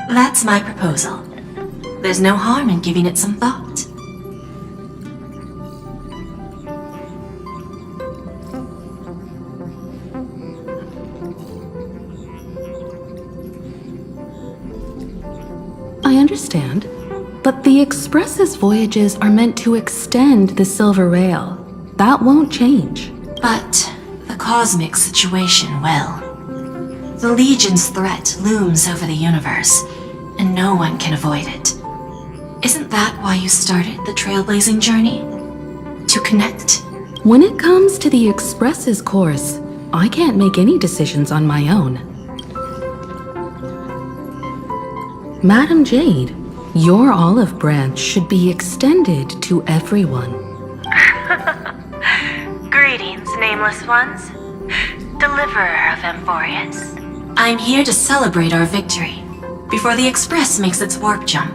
That's my proposal. There's no harm in giving it some thought. I understand, but the Express's voyages are meant to extend the Silver Rail. That won't change. But the cosmic situation will. The Legion's threat looms over the universe, and no one can avoid it. Isn't that why you started the trailblazing journey? To connect? When it comes to the Express's course, I can't make any decisions on my own. Madam Jade, your olive branch should be extended to everyone. Greetings, nameless ones. Deliverer of Amphoreus. I'm here to celebrate our victory before the Express makes its warp jump,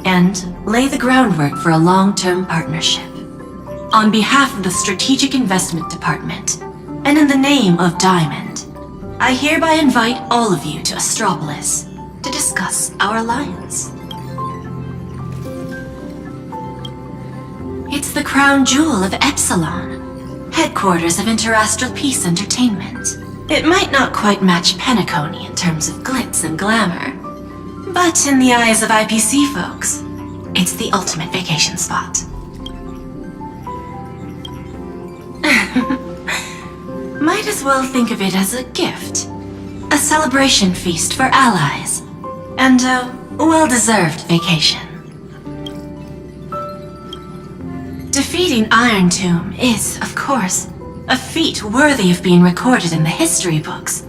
and lay the groundwork for a long-term partnership. On behalf of the Strategic Investment Department, and in the name of Diamond, I hereby invite all of you to Astropolis to discuss our alliance. It's the crown jewel of Epsilon, headquarters of Interastral Peace Entertainment. It might not quite match Penacony in terms of glitz and glamour, but in the eyes of IPC folks, it's the ultimate vacation spot. Might as well think of it as a gift. A celebration feast for allies, and a well-deserved vacation. Defeating Irontomb is, of course, a feat worthy of being recorded in the history books.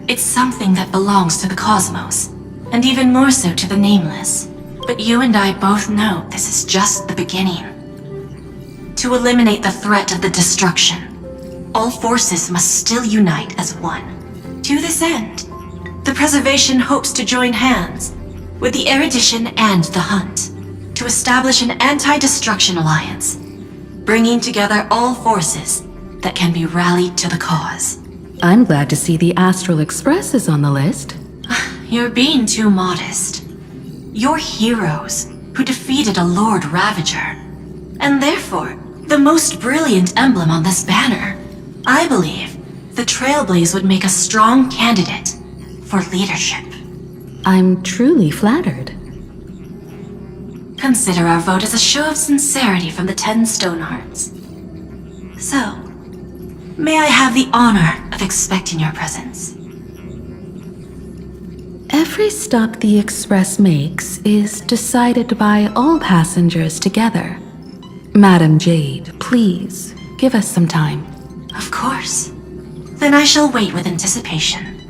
It's something that belongs to the cosmos, and even more so to the Nameless. But you and I both know this is just the beginning. To eliminate the threat of the destruction, all forces must still unite as one. To this end, the Preservation hopes to join hands with the Erudition and the Hunt to establish an anti-destruction alliance, bringing together all forces that can be rallied to the cause. I'm glad to see the Astral Express is on the list. You're being too modest. You're heroes who defeated a Lord Ravager, and therefore the most brilliant emblem on this banner. I believe the Trailblaze would make a strong candidate for leadership. I'm truly flattered. Consider our vote as a show of sincerity from the 10 Stonehearts. So, may I have the honor of expecting your presence? Every stop the Express makes is decided by all passengers together. Madam Jade, please, give us some time. Of course. Then I shall wait with anticipation.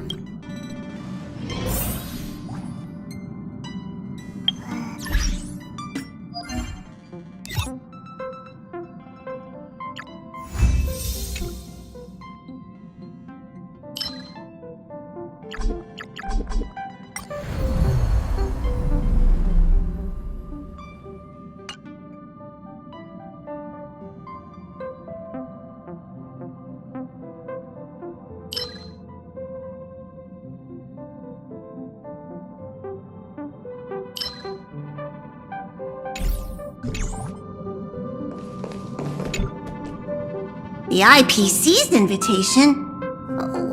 The IPC's invitation?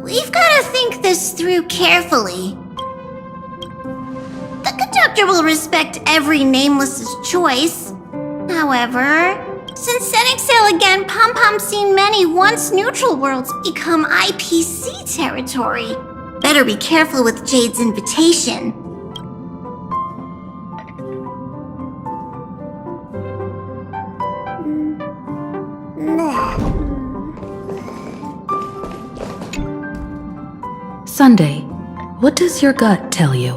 We've got to think this through carefully. The conductor will respect every Nameless's choice. However, since setting sail again, Pom-Pom's seen many once neutral worlds become IPC territory. Better be careful with Jade's invitation. Sunday, what does your gut tell you?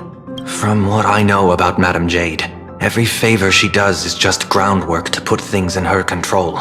From what I know about Madame Jade, every favor she does is just groundwork to put things in her control.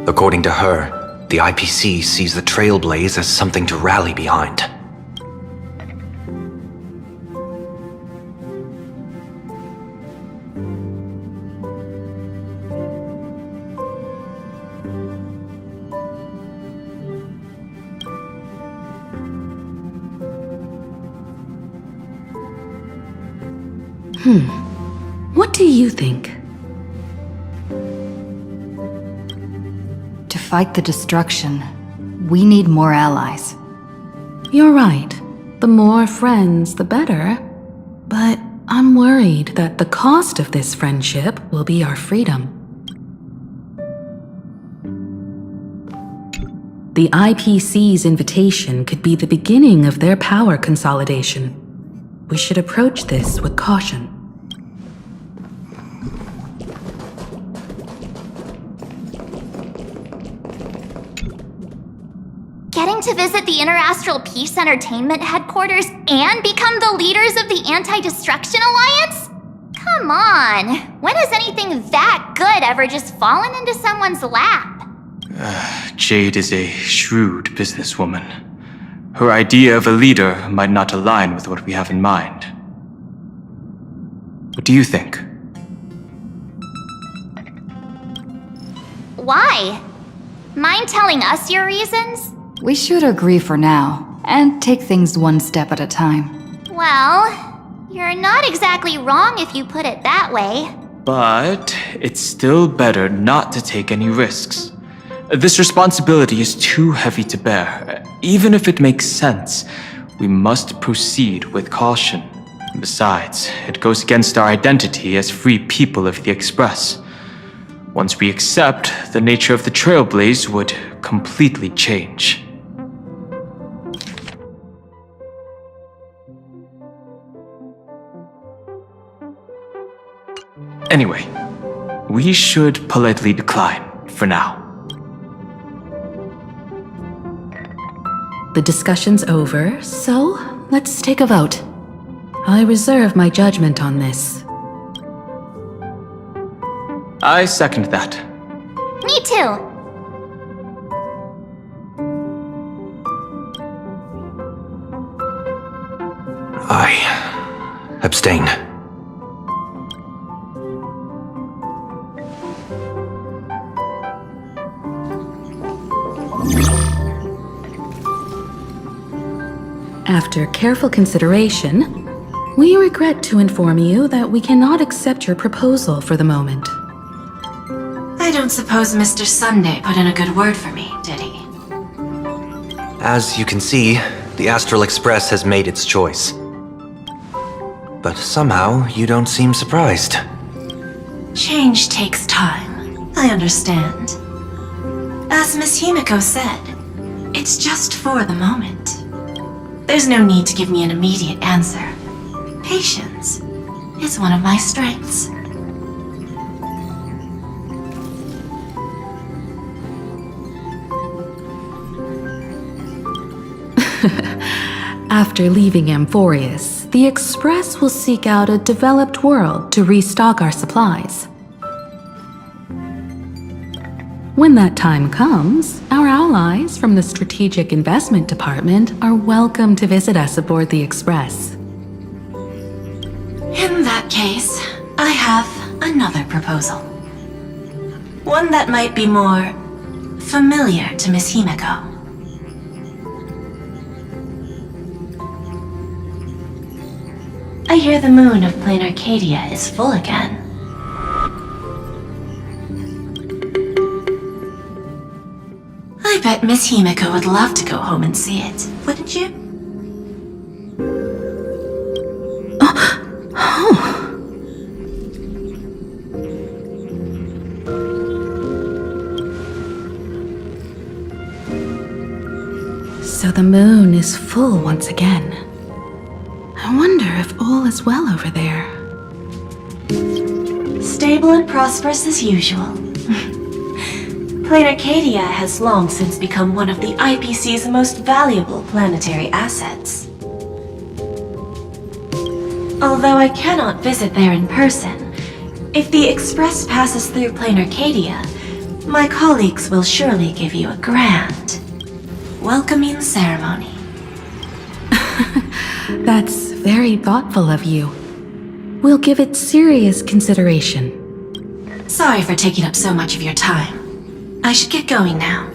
According to her, the IPC sees the Trailblaze as something to rally behind. What do you think? To fight the destruction, we need more allies. You're right. The more friends, the better. But I'm worried that the cost of this friendship will be our freedom. The IPC's invitation could be the beginning of their power consolidation. We should approach this with caution. Getting to visit the Interastral Peace Entertainment headquarters and become the leaders of the Anti-Destruction Alliance? Come on, when has anything that good ever just fallen into someone's lap? Jade is a shrewd businesswoman. Her idea of a leader might not align with what we have in mind. What do you think? Why? Mind telling us your reasons? We should agree for now, and take things one step at a time. Well, you're not exactly wrong if you put it that way. But it's still better not to take any risks. This responsibility is too heavy to bear. Even if it makes sense, we must proceed with caution. Besides, it goes against our identity as free people of the Express. Once we accept, the nature of the Trailblaze would completely change. Anyway, we should politely decline for now. The discussion's over, so let's take a vote. I reserve my judgment on this. I second that. Me too. I abstain. After careful consideration, we regret to inform you that we cannot accept your proposal for the moment. I don't suppose Mr. Sunday put in a good word for me, did he? As you can see, the Astral Express has made its choice. But somehow, you don't seem surprised. Change takes time. I understand. As Miss Himiko said, it's just for the moment. There's no need to give me an immediate answer. Patience is one of my strengths. After leaving Amphoreus, the Express will seek out a developed world to restock our supplies. When that time comes, our allies from the Strategic Investment Department are welcome to visit us aboard the Express. In that case, I have another proposal. One that might be more familiar to Miss Himiko. I hear the moon of plain Arcadia is full again. I bet Miss Himiko would love to go home and see it, wouldn't you? So the moon is full once again. I wonder if all is well over there. Stable and prosperous as usual. Plain Arcadia has long since become one of the IPC's most valuable planetary assets. Although I cannot visit there in person, if the Express passes through Plain Arcadia, my colleagues will surely give you a grand welcoming ceremony. That's very thoughtful of you. We'll give it serious consideration. Sorry for taking up so much of your time. I should get going now.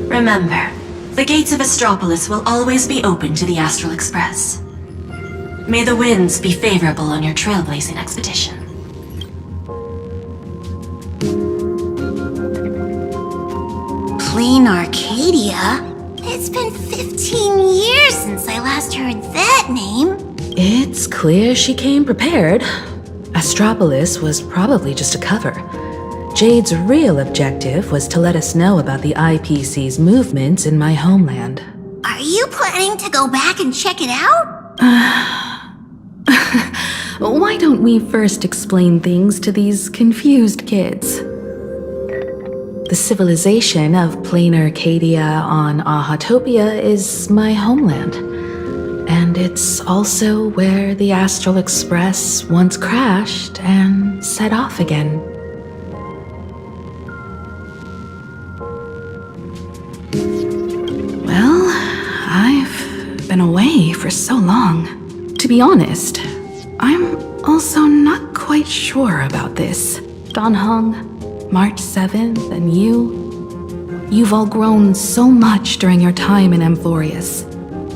Remember, the gates of Astropolis will always be open to the Astral Express. May the winds be favorable on your trailblazing expedition. Plain Arcadia? It's been 15 years since I last heard that name. It's clear she came prepared. Astropolis was probably just a cover. Jade's real objective was to let us know about the IPC's movements in my homeland. Are you planning to go back and check it out? Why don't we first explain things to these confused kids? The civilization of plain Arcadia on Ahatopia is my homeland. And it's also where the Astral Express once crashed and set off again. Well, I've been away for so long. To be honest, I'm also not quite sure about this. Ganhong, March 7th, and you've all grown so much during your time in Amphoreus.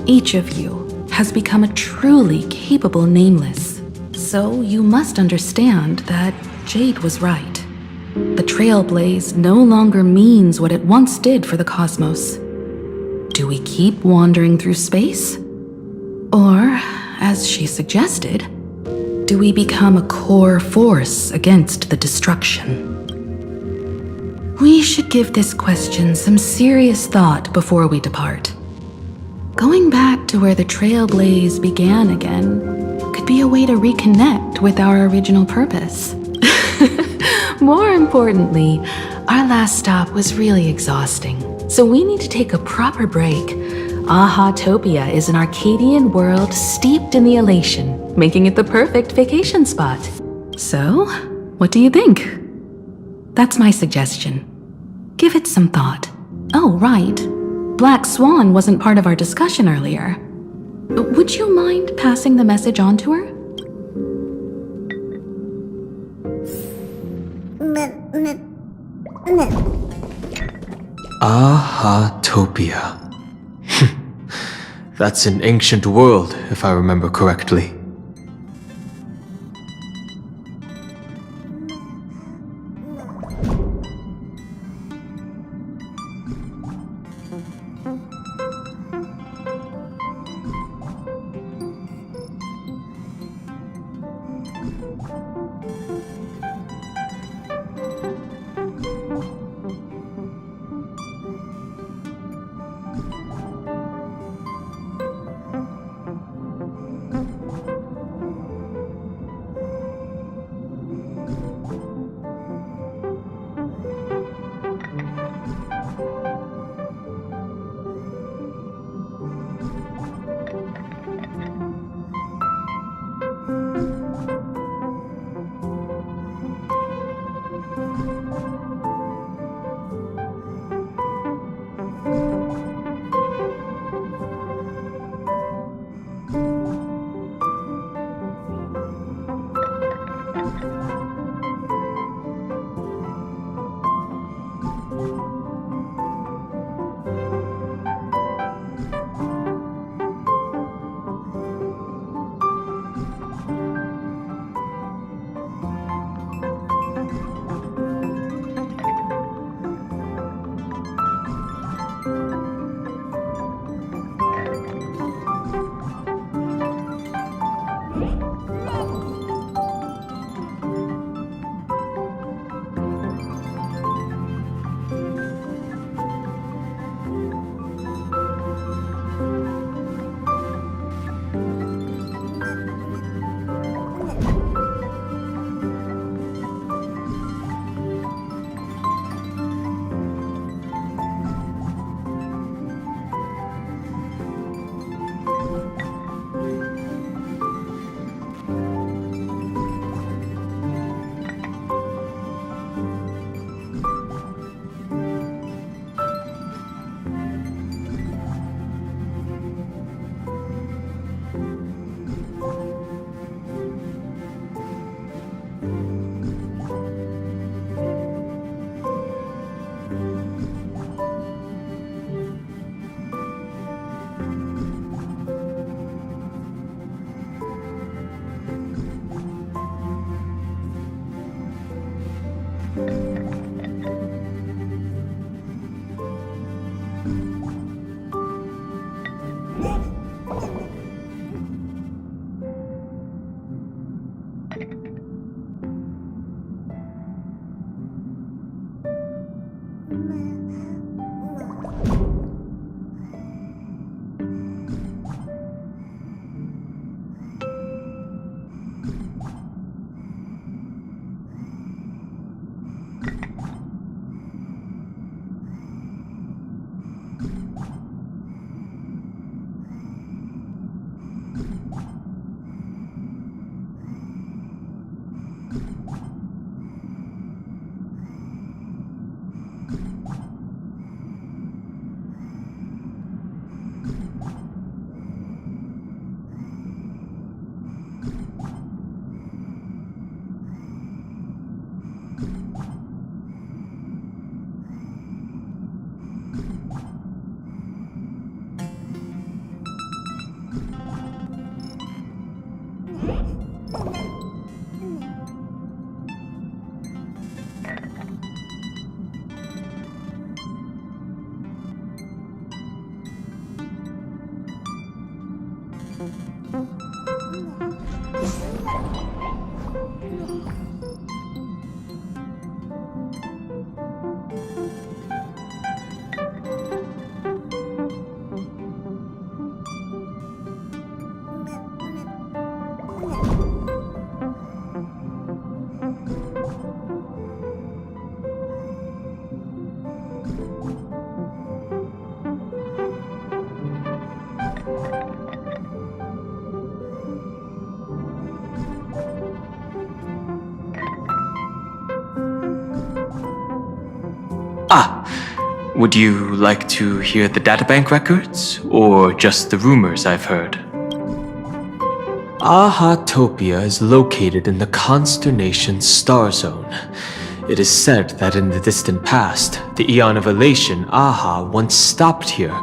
Each of you has become a truly capable nameless. So you must understand that Jade was right. The Trailblaze no longer means what it once did for the cosmos. Do we keep wandering through space? Or, as she suggested, do we become a core force against the destruction? We should give this question some serious thought before we depart. Going back to where the Trailblaze began again could be a way to reconnect with our original purpose. More importantly, our last stop was really exhausting, so we need to take a proper break. Ahatopia is an Arcadian world steeped in the elation, making it the perfect vacation spot. So, what do you think? That's my suggestion. Give it some thought. Oh, right. Black Swan wasn't part of our discussion earlier. Would you mind passing the message on to her? Ahatopia. That's an ancient world, if I remember correctly. Ah, would you like to hear the databank records, or just the rumors I've heard? Ahatopia is located in the constellation Star Zone. It is said that in the distant past, the Eon of Elation Aha once stopped here,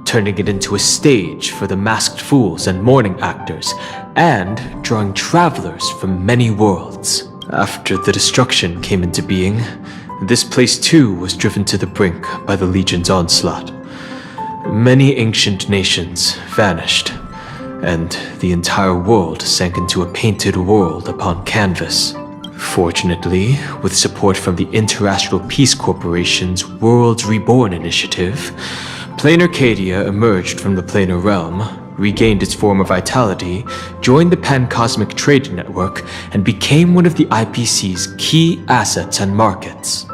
turning it into a stage for the masked fools and mourning actors, and drawing travelers from many worlds. After the destruction came into being, this place too was driven to the brink by the Legion's onslaught. Many ancient nations vanished, and the entire world sank into a painted world upon canvas. Fortunately, with support from the Interastral Peace Corporation's Worlds Reborn initiative, Planar Arcadia emerged from the planar realm, regained its former vitality, joined the Pan-Cosmic Trade Network, and became one of the IPC's key assets and markets.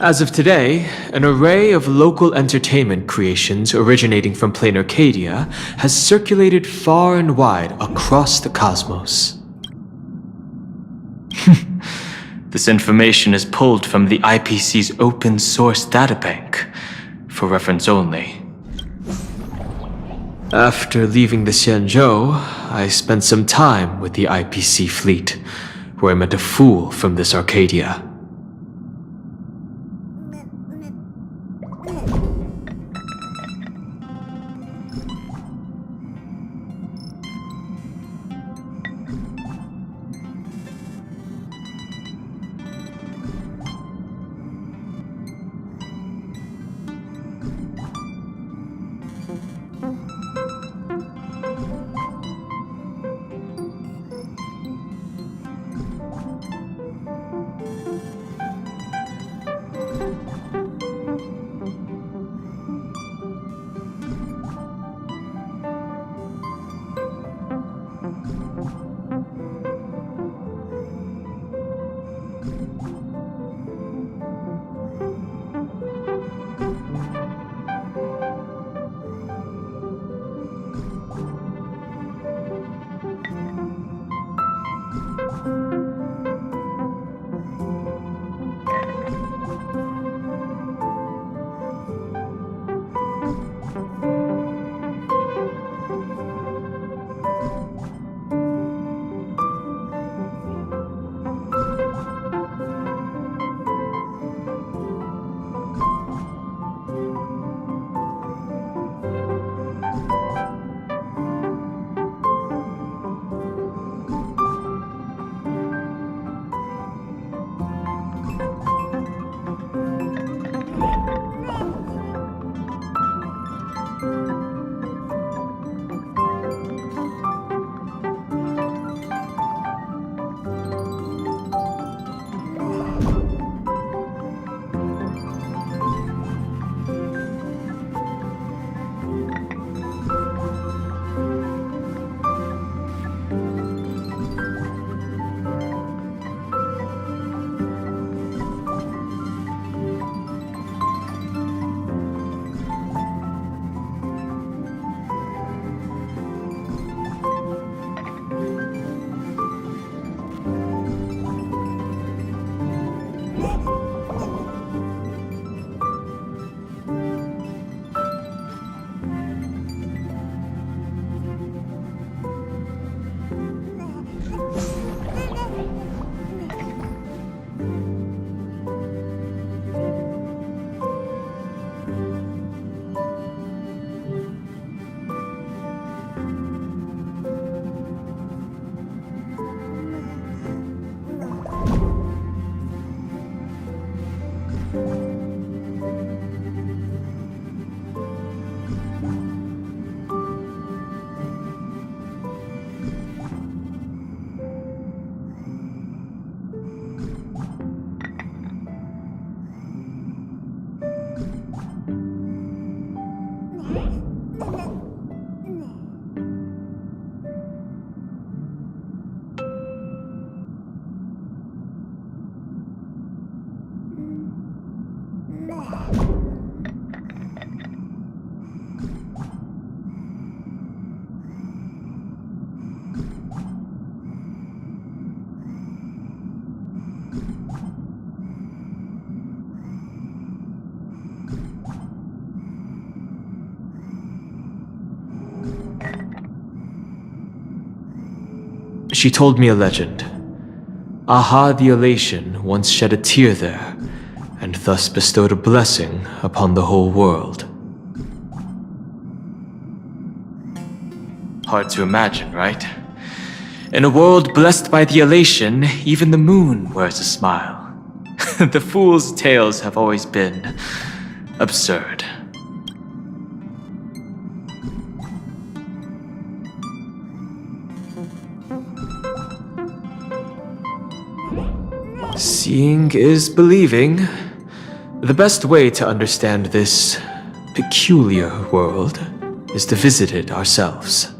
As of today, an array of local entertainment creations originating from plain Arcadia has circulated far and wide across the cosmos. This information is pulled from the IPC's open source databank, for reference only. After leaving the Xianzhou, I spent some time with the IPC fleet, where I met a fool from this Arcadia. She told me a legend. Aha the Elation once shed a tear there, and thus bestowed a blessing upon the whole world. Hard to imagine, right? In a world blessed by the elation, even the moon wears a smile. The fool's tales have always been absurd. Seeing is believing. The best way to understand this peculiar world is to visit it ourselves.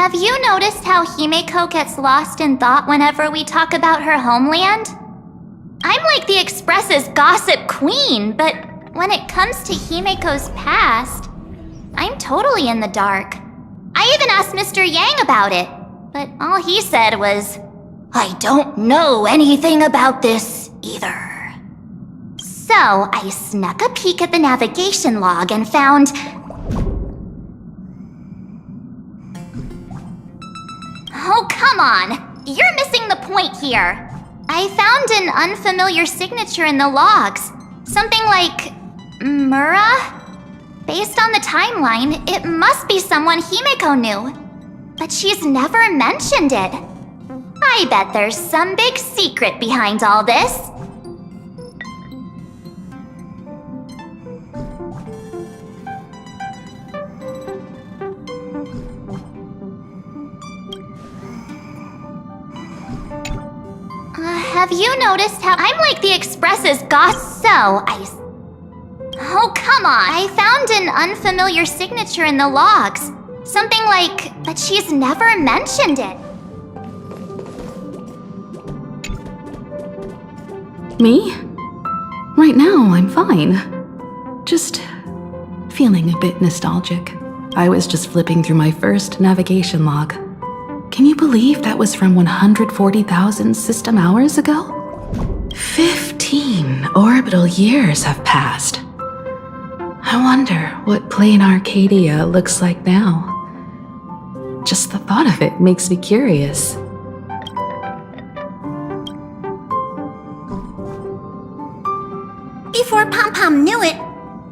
Have you noticed how Himeko gets lost in thought whenever we talk about her homeland? I'm like the Express's gossip queen, but when it comes to Himeko's past, I'm totally in the dark. I even asked Mr. Yang about it, but all he said was, "I don't know anything about this either." So I snuck a peek at the navigation log and found... Oh, come on! You're missing the point here. I found an unfamiliar signature in the logs. Something like... Mura? Based on the timeline, it must be someone Himeko knew. But she's never mentioned it. I bet there's some big secret behind all this. Have you noticed how I'm like the Express's Oh, come on! I found an unfamiliar signature in the logs. Something like... But she's never mentioned it. Me? Right now, I'm fine. Just feeling a bit nostalgic. I was just flipping through my first navigation log. Can you believe that was from 140,000 system hours ago? 15 orbital years have passed. I wonder what plain Arcadia looks like now. Just the thought of it makes me curious. Before Pom Pom knew it,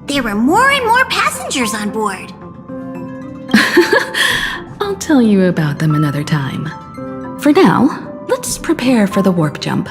there were more and more passengers on board. I'll tell you about them another time. For now, let's prepare for the warp jump.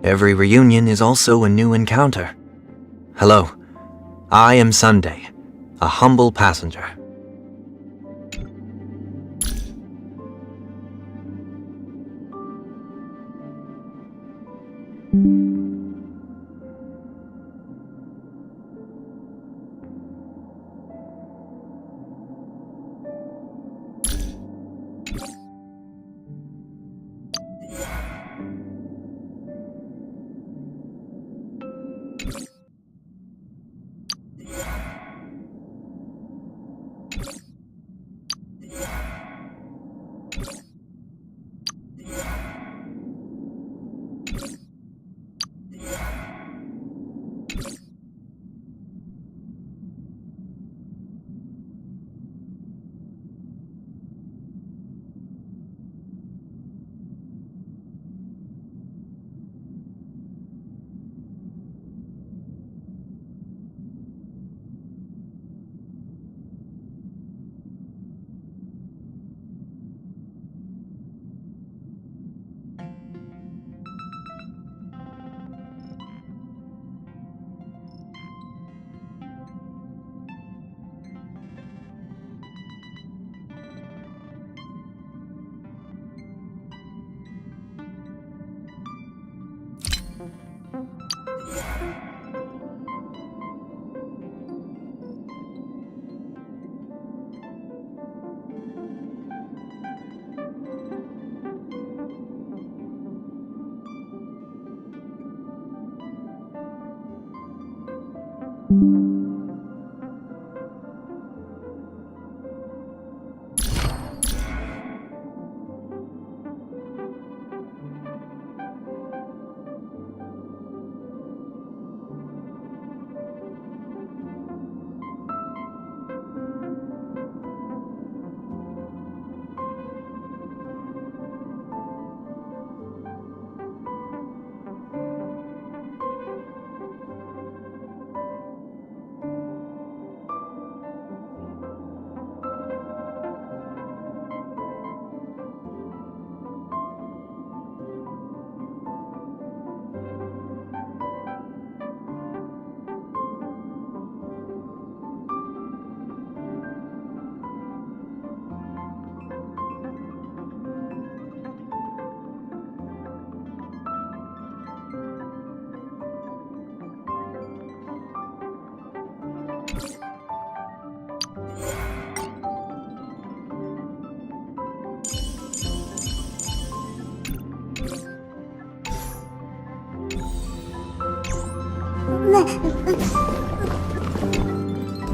Every reunion is also a new encounter. Hello, I am Sunday, a humble passenger.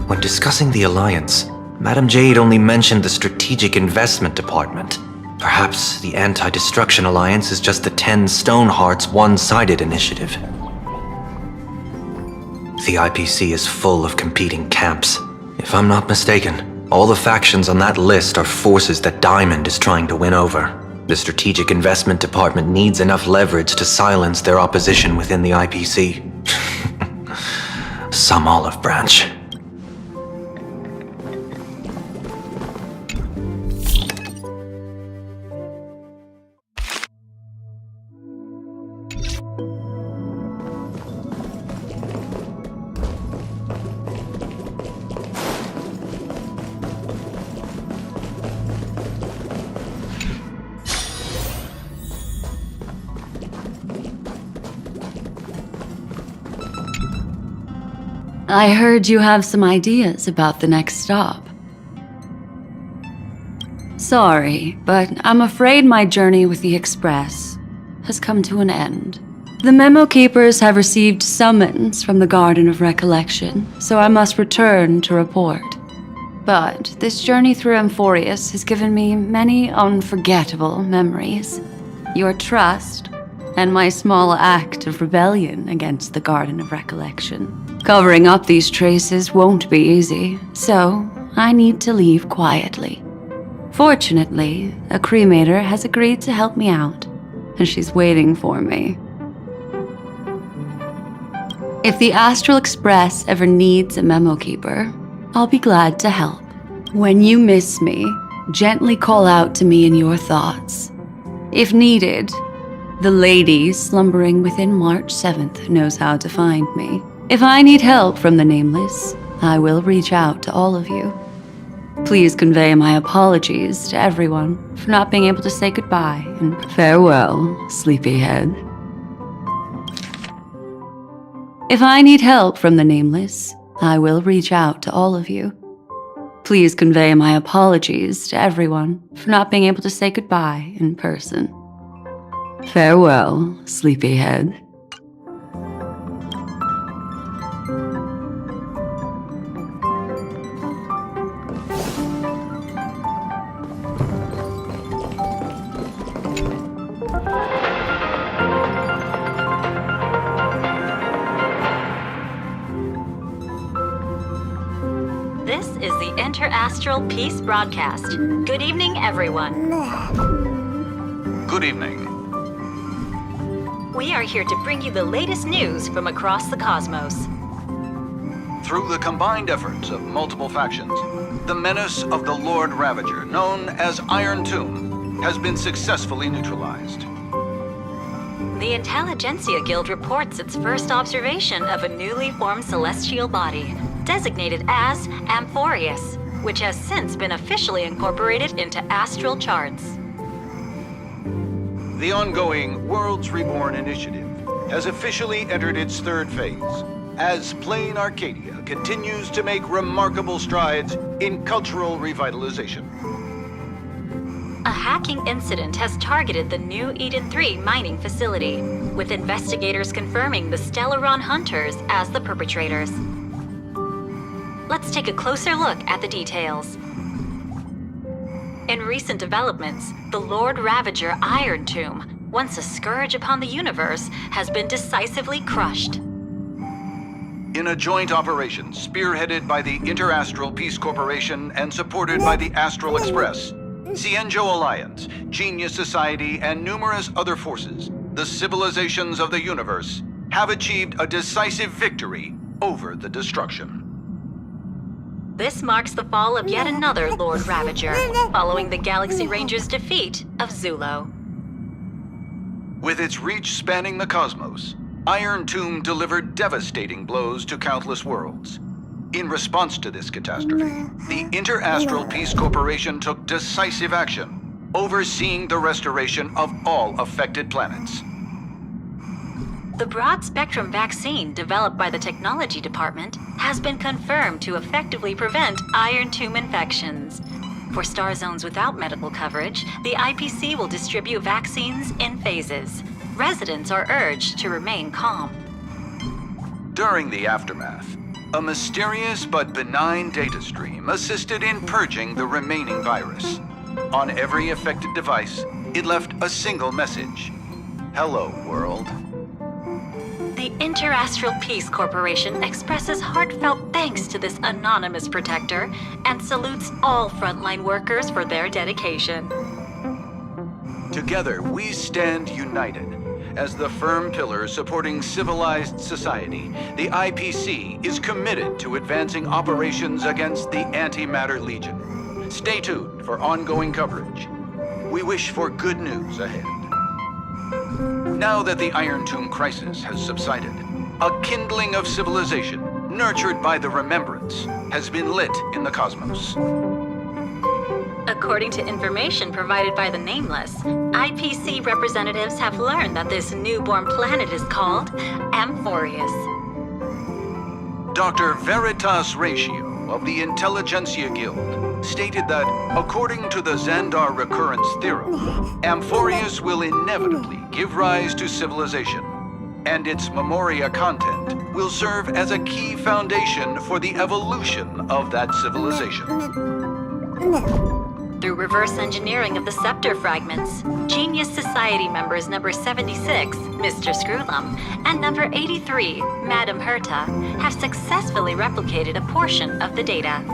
When discussing the Alliance, Madame Jade only mentioned the Strategic Investment Department. Perhaps the Anti-Destruction Alliance is just the 10 Stonehearts one-sided initiative. The IPC is full of competing camps. If I'm not mistaken, all the factions on that list are forces that Diamond is trying to win over. The Strategic Investment Department needs enough leverage to silence their opposition within the IPC. Some olive branch. I heard you have some ideas about the next stop. Sorry, but I'm afraid my journey with the Express has come to an end. The Memo Keepers have received summons from the Garden of Recollection, so I must return to report. But this journey through Amphoreus has given me many unforgettable memories. Your trust, and my small act of rebellion against the Garden of Recollection. Covering up these traces won't be easy, so I need to leave quietly. Fortunately, a cremator has agreed to help me out, and she's waiting for me. If the Astral Express ever needs a memo keeper, I'll be glad to help. When you miss me, gently call out to me in your thoughts. If needed, the lady slumbering within March 7th knows how to find me. If I need help from the Nameless, I will reach out to all of you. Please convey my apologies to everyone for not being able to say goodbye, and farewell, sleepyhead. If I need help from the Nameless, I will reach out to all of you. Please convey my apologies to everyone for not being able to say goodbye in person. Farewell, sleepyhead. This is the Interastral Peace Broadcast. Good evening, everyone. Good evening. We are here to bring you the latest news from across the cosmos. Through the combined efforts of multiple factions, the menace of the Lord Ravager, known as Irontomb, has been successfully neutralized. The Intelligentsia Guild reports its first observation of a newly formed celestial body, designated as Amphoreus, which has since been officially incorporated into astral charts. The ongoing Worlds Reborn initiative has officially entered its third phase, as plain Arcadia continues to make remarkable strides in cultural revitalization. A hacking incident has targeted the new Eden 3 mining facility, with investigators confirming the Stellaron Hunters as the perpetrators. Let's take a closer look at the details. In recent developments, the Lord Ravager Irontomb, once a scourge upon the universe, has been decisively crushed. In a joint operation spearheaded by the Interastral Peace Corporation and supported by the Astral Express, Cienjo Alliance, Genius Society, and numerous other forces, the civilizations of the universe have achieved a decisive victory over the destruction. This marks the fall of yet another Lord Ravager, following the Galaxy Rangers' defeat of Zulo. With its reach spanning the cosmos, Irontomb delivered devastating blows to countless worlds. In response to this catastrophe, the Interastral Peace Corporation took decisive action, overseeing the restoration of all affected planets. The broad-spectrum vaccine developed by the Technology Department has been confirmed to effectively prevent Irontomb infections. For star zones without medical coverage, the IPC will distribute vaccines in phases. Residents are urged to remain calm. During the aftermath, a mysterious but benign data stream assisted in purging the remaining virus. On every affected device, it left a single message. Hello, world. The Interastral Peace Corporation expresses heartfelt thanks to this anonymous protector and salutes all frontline workers for their dedication. Together, we stand united. As the firm pillar supporting civilized society, the IPC is committed to advancing operations against the Antimatter Legion. Stay tuned for ongoing coverage. We wish for good news ahead. Now that the Irontomb crisis has subsided, a kindling of civilization, nurtured by the Remembrance, has been lit in the cosmos. According to information provided by the Nameless, IPC representatives have learned that this newborn planet is called Amphoreus. Dr. Veritas Ratio of the Intelligentsia Guild stated that, according to the Xandar recurrence theorem, Amphoreus will inevitably give rise to civilization, and its memoria content will serve as a key foundation for the evolution of that civilization. Through reverse engineering of the scepter fragments, Genius Society members number 76, Mr. Screwlum, and number 83, Madam Herta, have successfully replicated a portion of the data.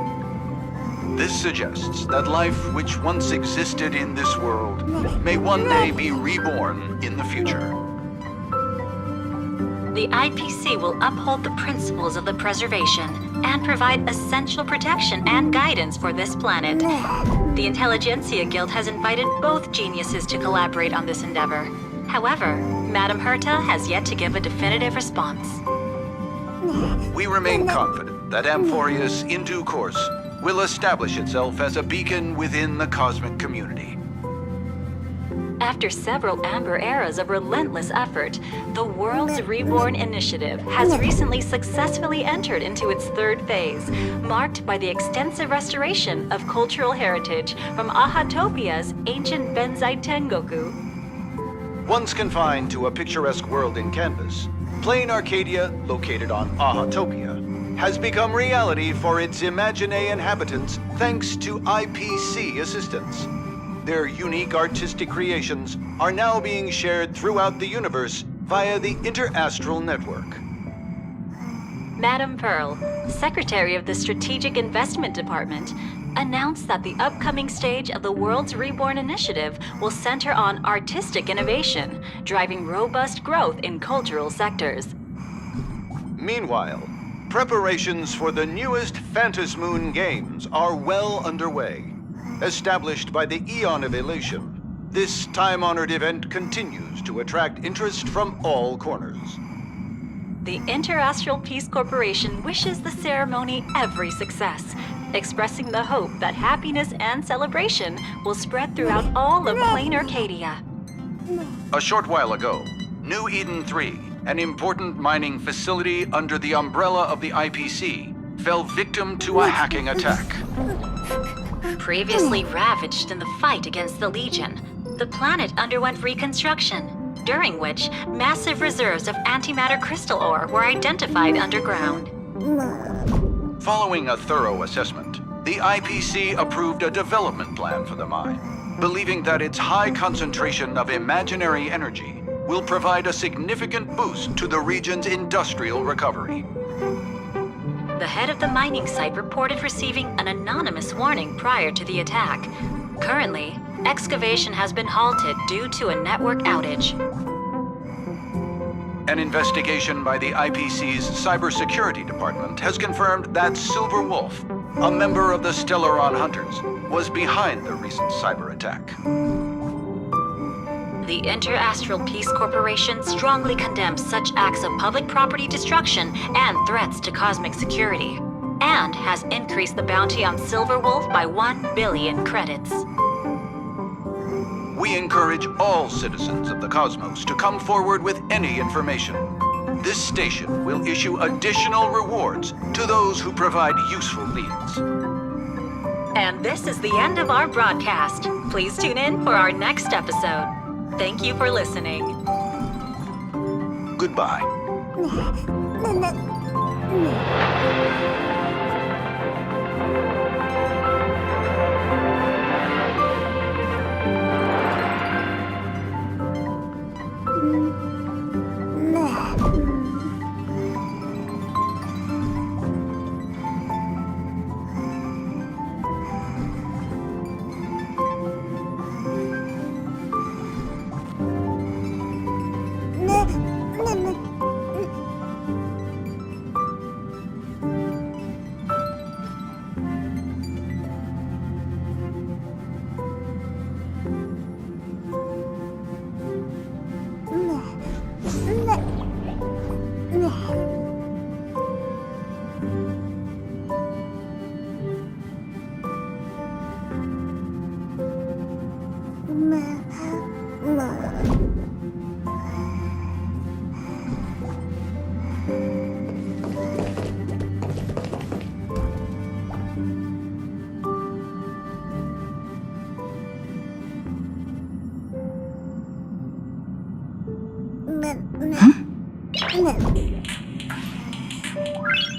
This suggests that life which once existed in this world may one day be reborn in the future. The IPC will uphold the principles of the preservation and provide essential protection and guidance for this planet. The Intelligentsia Guild has invited both geniuses to collaborate on this endeavor. However, Madam Herta has yet to give a definitive response. We remain confident that Amphoreus, in due course, will establish itself as a beacon within the cosmic community. After several amber eras of relentless effort, the World's Reborn Initiative has recently successfully entered into its third phase, marked by the extensive restoration of cultural heritage from Ahatopia's ancient Benzai Tengoku. Once confined to a picturesque world in canvas, plain Arcadia, located on Ahatopia, has become reality for its Imagine inhabitants thanks to IPC assistance. Their unique artistic creations are now being shared throughout the universe via the Interastral Network. Madam Pearl, Secretary of the Strategic Investment Department, announced that the upcoming stage of the World's Reborn Initiative will center on artistic innovation, driving robust growth in cultural sectors. Meanwhile, preparations for the newest Phantasmoon games are well underway. Established by the Eon of Elation, this time-honored event continues to attract interest from all corners. The Interastral Peace Corporation wishes the ceremony every success, expressing the hope that happiness and celebration will spread throughout all of plain Arcadia. A short while ago, New Eden 3, an important mining facility under the umbrella of the IPC, fell victim to a hacking attack. Previously ravaged in the fight against the Legion, the planet underwent reconstruction, during which massive reserves of antimatter crystal ore were identified underground. Following a thorough assessment, the IPC approved a development plan for the mine, believing that its high concentration of imaginary energy will provide a significant boost to the region's industrial recovery. The head of the mining site reported receiving an anonymous warning prior to the attack. Currently, excavation has been halted due to a network outage. An investigation by the IPC's cybersecurity department has confirmed that Silver Wolf, a member of the Stellaron Hunters, was behind the recent cyber attack. The Interastral Peace Corporation strongly condemns such acts of public property destruction and threats to cosmic security, and has increased the bounty on Silver Wolf by 1 billion credits. We encourage all citizens of the cosmos to come forward with any information. This station will issue additional rewards to those who provide useful leads. And this is the end of our broadcast. Please tune in for our next episode. Thank you for listening. Goodbye.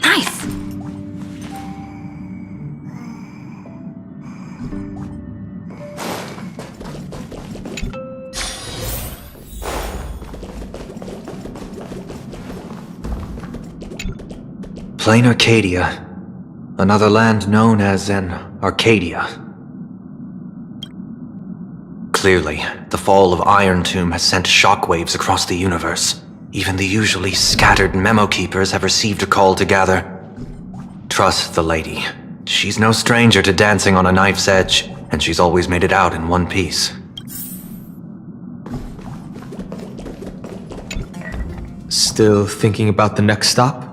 Nice! Plain Arcadia. Another land known as an Arcadia. Clearly, the fall of Irontomb has sent shockwaves across the universe. Even the usually scattered memo keepers have received a call to gather. Trust the lady. She's no stranger to dancing on a knife's edge, and she's always made it out in one piece. Still thinking about the next stop?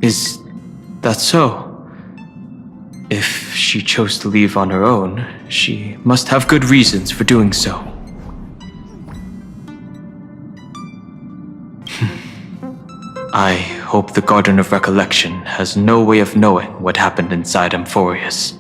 Is that so? If she chose to leave on her own, she must have good reasons for doing so. I hope the Garden of Recollection has no way of knowing what happened inside Amphoreus.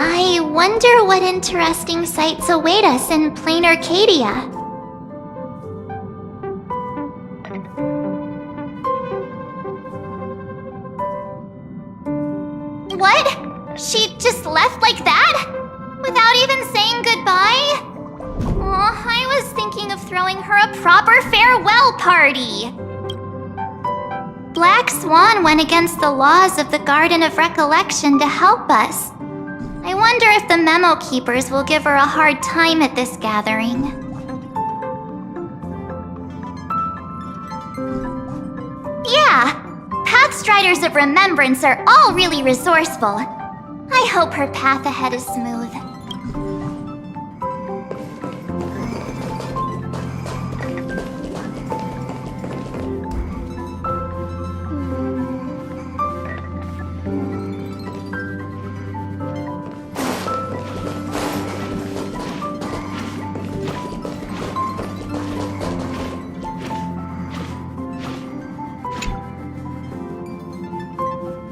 I wonder what interesting sights await us in plain Arcadia. What? She just left like that? Without even saying goodbye? Oh, I was thinking of throwing her a proper farewell party. Black Swan went against the laws of the Garden of Recollection to help us. I wonder if the memo keepers will give her a hard time at this gathering. Yeah, Pathstriders of Remembrance are all really resourceful. I hope her path ahead is smooth.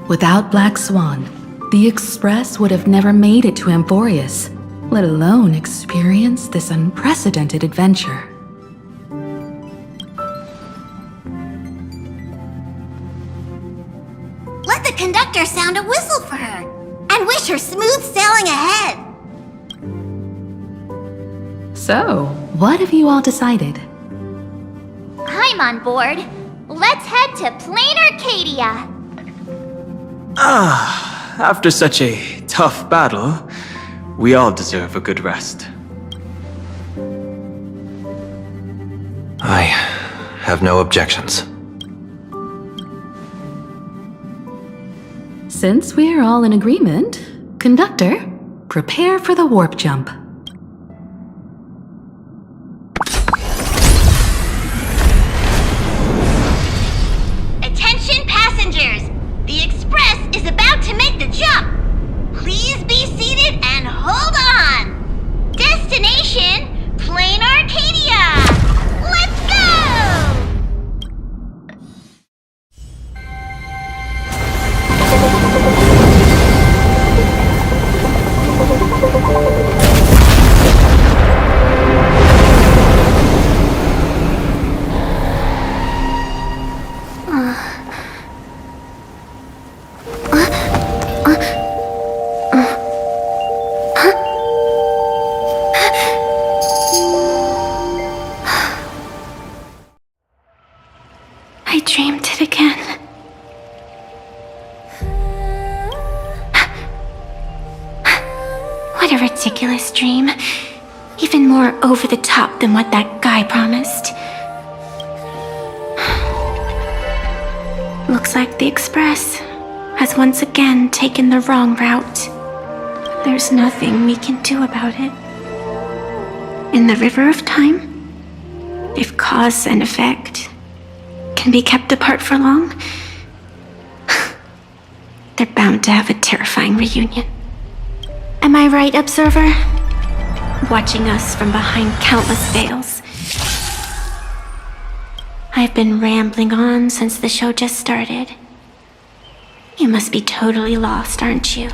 Without Black Swan, the Express would have never made it to Amphoreus, let alone experience this unprecedented adventure. Let the conductor sound a whistle for her, and wish her smooth sailing ahead. So, what have you all decided? I'm on board. Let's head to plain Arcadia. After such a tough battle, we all deserve a good rest. I have no objections. Since we're all in agreement, Conductor, prepare for the warp jump. Attention passengers! The Express is about to make the jump! Please be seated and hold on! Destination, Plain Arcadia! Let's go! I dreamed it again. What a ridiculous dream. Even more over the top than what that guy promised. Looks like the Express has once again taken the wrong route. There's nothing we can do about it. In the River of Time, If cause and effect can be kept apart for long, they're bound to have a terrifying reunion. Am I right, Observer? Watching us from behind countless veils. I've been rambling on since the show just started. You must be totally lost, aren't you?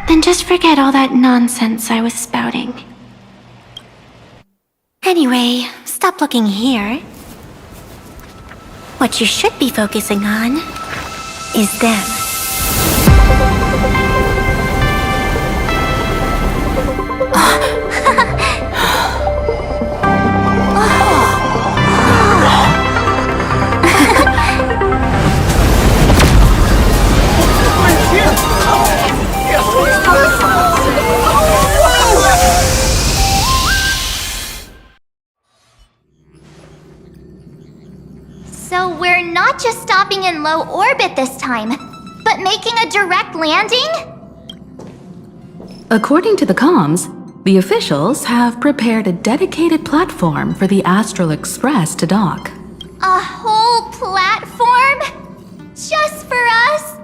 Then just forget all that nonsense I was spouting. Anyway, stop looking here. What you should be focusing on is them. So we're not just stopping in low orbit this time, but making a direct landing? According to the comms, the officials have prepared a dedicated platform for the Astral Express to dock. A whole platform? Just for us?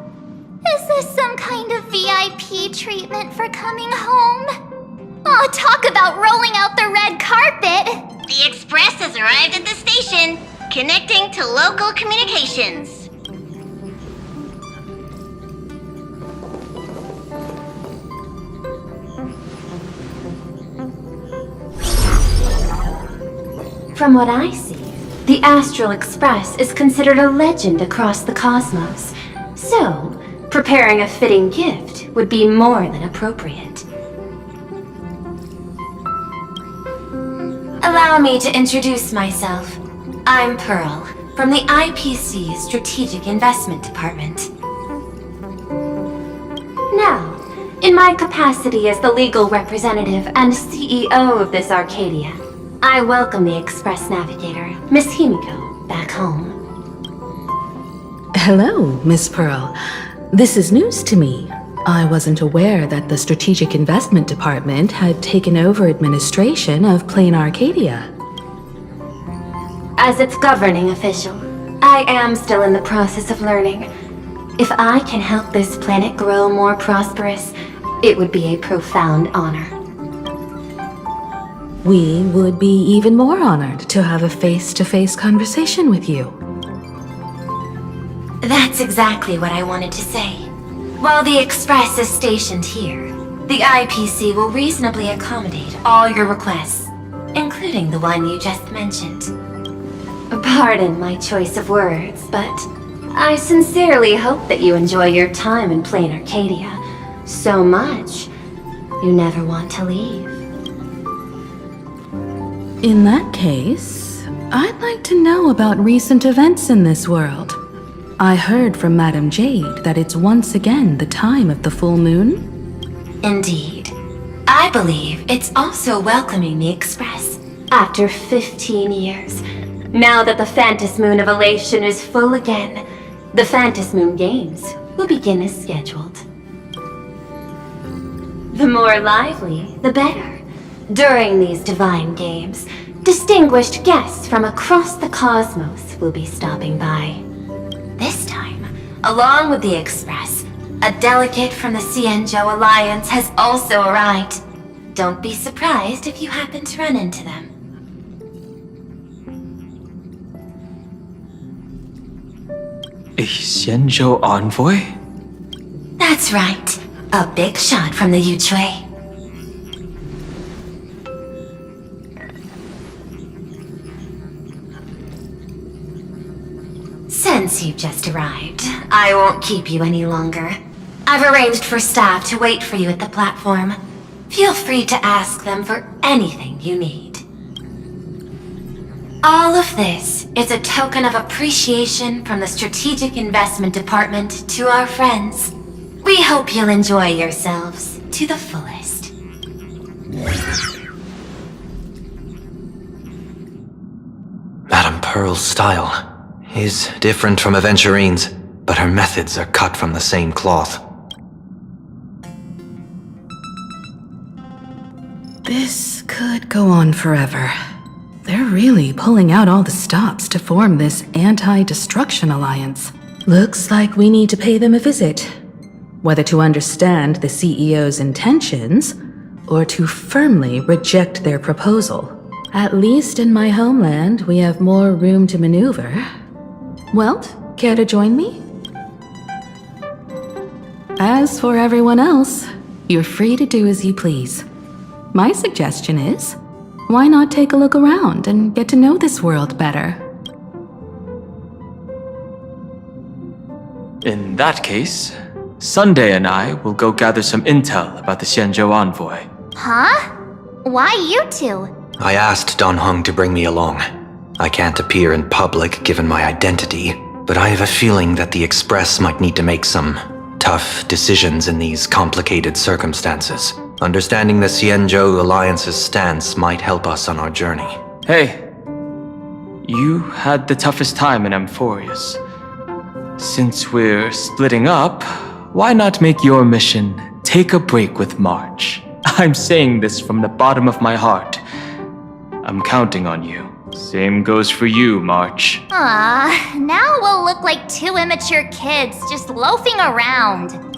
Is this some kind of VIP treatment for coming home? Oh, talk about rolling out the red carpet! The Express has arrived at the station, connecting to local communications. From what I see, the Astral Express is considered a legend across the cosmos. So, preparing a fitting gift would be more than appropriate. Allow me to introduce myself. I'm Pearl, from the IPC Strategic Investment Department. Now, in my capacity as the legal representative and CEO of this Arcadia, I welcome the Express Navigator, Miss Himiko, back home. Hello, Miss Pearl. This is news to me. I wasn't aware that the Strategic Investment Department had taken over administration of Plain Arcadia. As its governing official, I am still in the process of learning. If I can help this planet grow more prosperous, it would be a profound honor. We would be even more honored to have a face-to-face conversation with you. That's exactly what I wanted to say. While the Express is stationed here, the IPC will reasonably accommodate all your requests, including the one you just mentioned. Pardon my choice of words, but I sincerely hope that you enjoy your time in Plain Arcadia so much you never want to leave. In that case, I'd like to know about recent events in this world. I heard from Madame Jade that it's once again the time of the full moon. Indeed. I believe it's also welcoming the Express after 15 years. Now that the Phantas Moon of Elation is full again, the Phantas Moon Games will begin as scheduled. The more lively, the better. During these divine games, distinguished guests from across the cosmos will be stopping by. This time, along with the Express, a delegate from the Cienjo Alliance has also arrived. Don't be surprised if you happen to run into them. A Cienjo envoy? That's right. A big shot from the Yuchui. Since you've just arrived, I won't keep you any longer. I've arranged for staff to wait for you at the platform. Feel free to ask them for anything you need. All of this is a token of appreciation from the Strategic Investment Department to our friends. We hope you'll enjoy yourselves to the fullest. Madame Pearl's style is different from Aventurine's, but her methods are cut from the same cloth. This could go on forever. They're really pulling out all the stops to form this anti-destruction alliance. Looks like we need to pay them a visit. Whether to understand the CEO's intentions, or to firmly reject their proposal. At least in my homeland, we have more room to maneuver. Welt, care to join me? As for everyone else, you're free to do as you please. My suggestion is, why not take a look around and get to know this world better? In that case, Sunday and I will go gather some intel about the Xianzhou envoy. Huh? Why you two? I asked Don Hung to bring me along. I can't appear in public given my identity, but I have a feeling that the Express might need to make some tough decisions in these complicated circumstances. Understanding the Xianzhou Alliance's stance might help us on our journey. Hey, you had the toughest time in Amphoreus. Since we're splitting up, why not make your mission take a break with March? I'm saying this from the bottom of my heart. I'm counting on you. Same goes for you, March. Now we'll look like two immature kids just loafing around.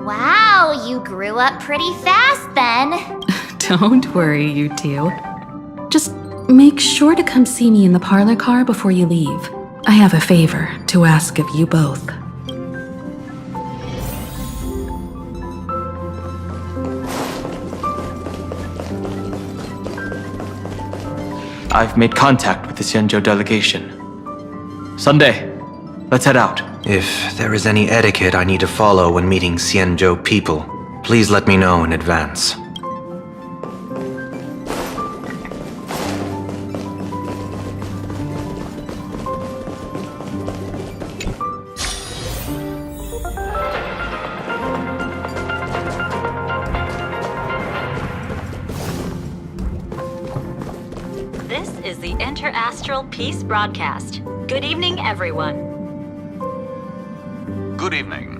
Wow, you grew up pretty fast then. Don't worry, you two. Just make sure to come see me in the parlor car before you leave. I have a favor to ask of you both. I've made contact with the Xianzhou delegation. Sunday, let's head out. If there is any etiquette I need to follow when meeting Xianzhou people, please let me know in advance. This is the Interastral Peace Broadcast. Good evening, everyone. Good evening.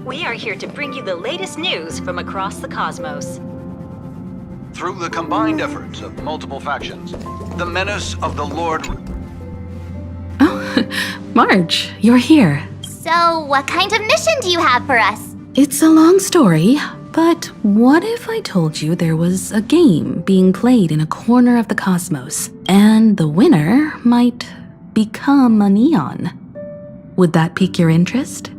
We are here to bring you the latest news from across the cosmos. Through the combined efforts of multiple factions, the menace of the Lord... Oh, March, you're here. So, what kind of mission do you have for us? It's a long story, but what if I told you there was a game being played in a corner of the cosmos, and the winner might become an Eon? Would that pique your interest?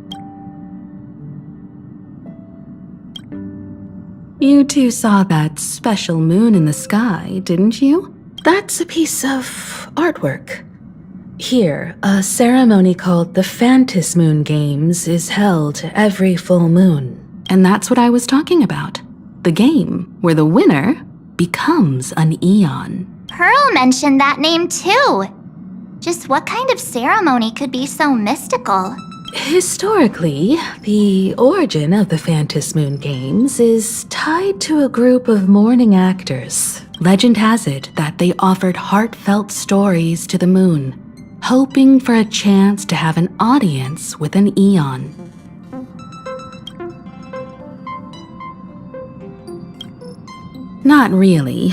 You two saw that special moon in the sky, didn't you? That's a piece of artwork. Here, a ceremony called the Phantom Moon Games is held every full moon. And that's what I was talking about. The game where the winner becomes an Eon. Pearl mentioned that name too. Just what kind of ceremony could be so mystical? Historically, the origin of the Phantom Moon Games is tied to a group of mourning actors. Legend has it that they offered heartfelt stories to the moon, hoping for a chance to have an audience with an Eon. Not really.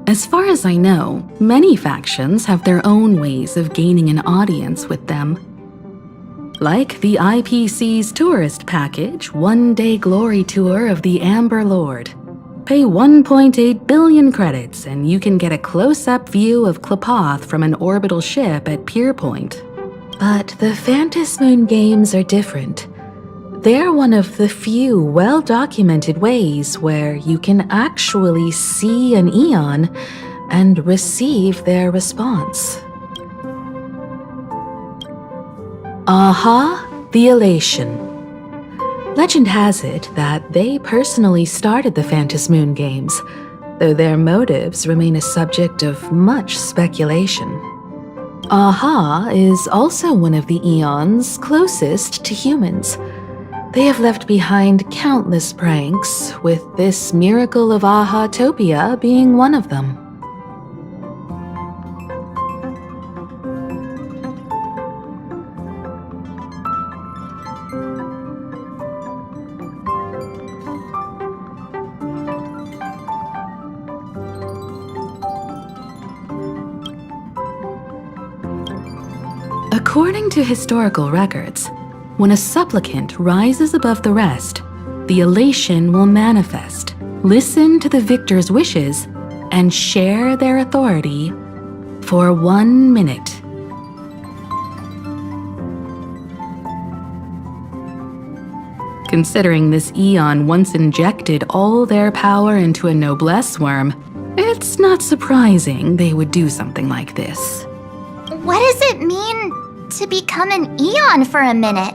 As far as I know, many factions have their own ways of gaining an audience with them. Like the IPC's tourist package, one-day glory tour of the Amber Lord. Pay 1.8 billion credits and you can get a close-up view of Klapoth from an orbital ship at Pier Point. But the Phantom Moon Games are different. They're one of the few well-documented ways where you can actually see an Eon and receive their response. Aha, the Elation. Legend has it that they personally started the Phantom Moon Games, though their motives remain a subject of much speculation. Aha is also one of the Eons closest to humans. They have left behind countless pranks, with this miracle of Aha-topia being one of them. According to historical records, when a supplicant rises above the rest, the elation will manifest, listen to the victor's wishes, and share their authority for 1 minute. Considering this eon once injected all their power into a noblesse worm, it's not surprising they would do something like this. What does it mean to become an eon for a minute?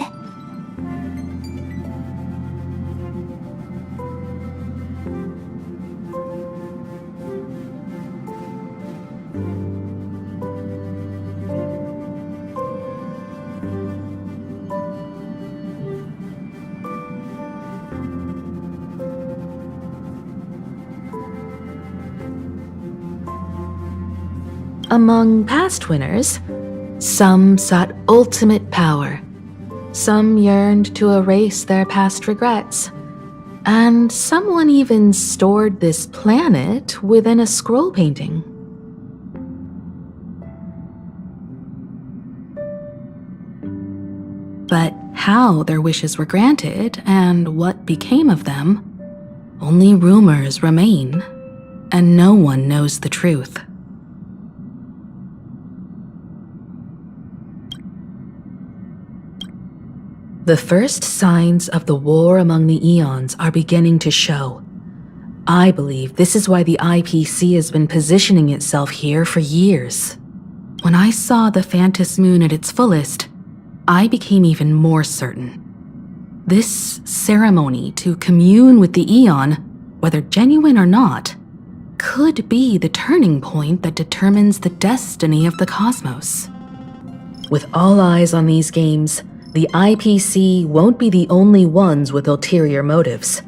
Among past winners, some sought ultimate power, some yearned to erase their past regrets, and someone even stored this planet within a scroll painting. But how their wishes were granted and what became of them, only rumors remain, and no one knows the truth. The first signs of the war among the eons are beginning to show. I believe this is why the IPC has been positioning itself here for years. When I saw the Phantos Moon at its fullest, I became even more certain. This ceremony to commune with the eon, whether genuine or not, could be the turning point that determines the destiny of the cosmos. With all eyes on these games, the IPC won't be the only ones with ulterior motives.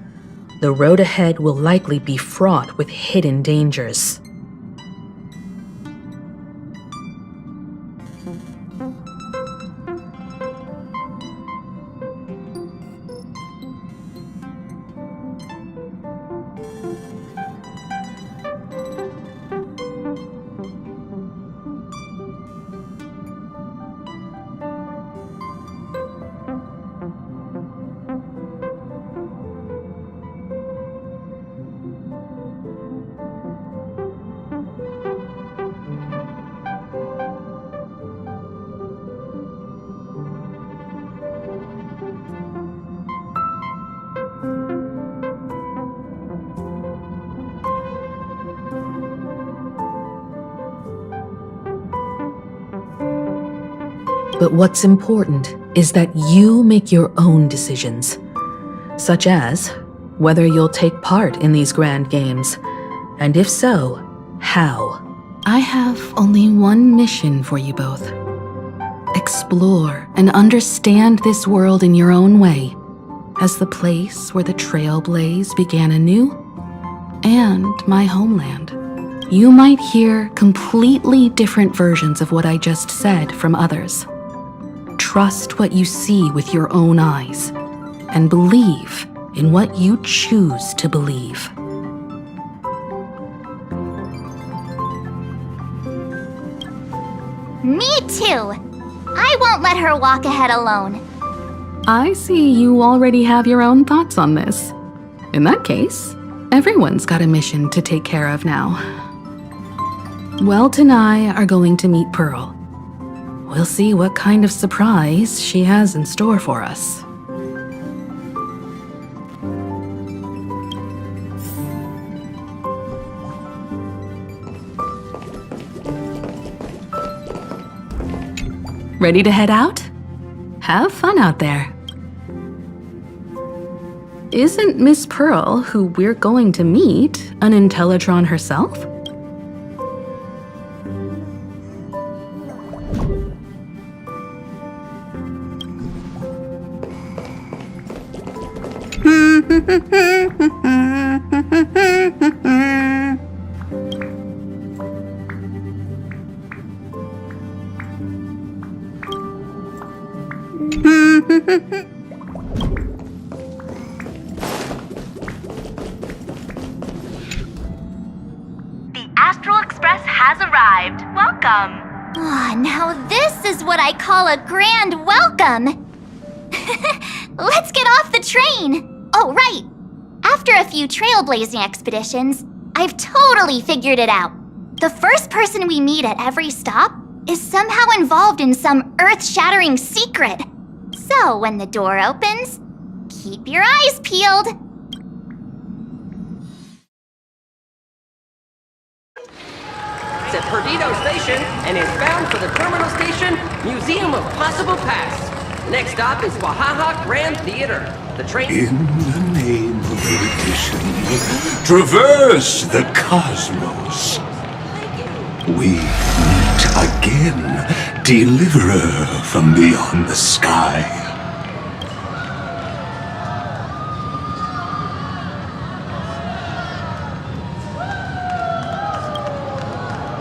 The road ahead will likely be fraught with hidden dangers. But what's important is that you make your own decisions, such as whether you'll take part in these grand games, and if so, how. I have only one mission for you both. Explore and understand this world in your own way, as the place where the Trailblaze began anew, and my homeland. You might hear completely different versions of what I just said from others. Trust what you see with your own eyes, and believe in what you choose to believe. Me too! I won't let her walk ahead alone. I see you already have your own thoughts on this. In that case, everyone's got a mission to take care of now. Welt and I are going to meet Pearl. We'll see what kind of surprise she has in store for us. Ready to head out? Have fun out there. Isn't Miss Pearl, who we're going to meet, an Intellitron herself? The Astral Express has arrived. Welcome. Ah, now this is what I call a grand welcome! Let's get off the train! Oh, right! After a few trailblazing expeditions, I've totally figured it out. The first person we meet at every stop is somehow involved in some earth-shattering secret. So when the door opens, keep your eyes peeled. It's at Perdido Station and is bound for the terminal station, Museum of Possible Past. Next stop is Wahaha Grand Theater. The train... In the name of erudition, traverse the cosmos. We meet again, deliverer from beyond the sky.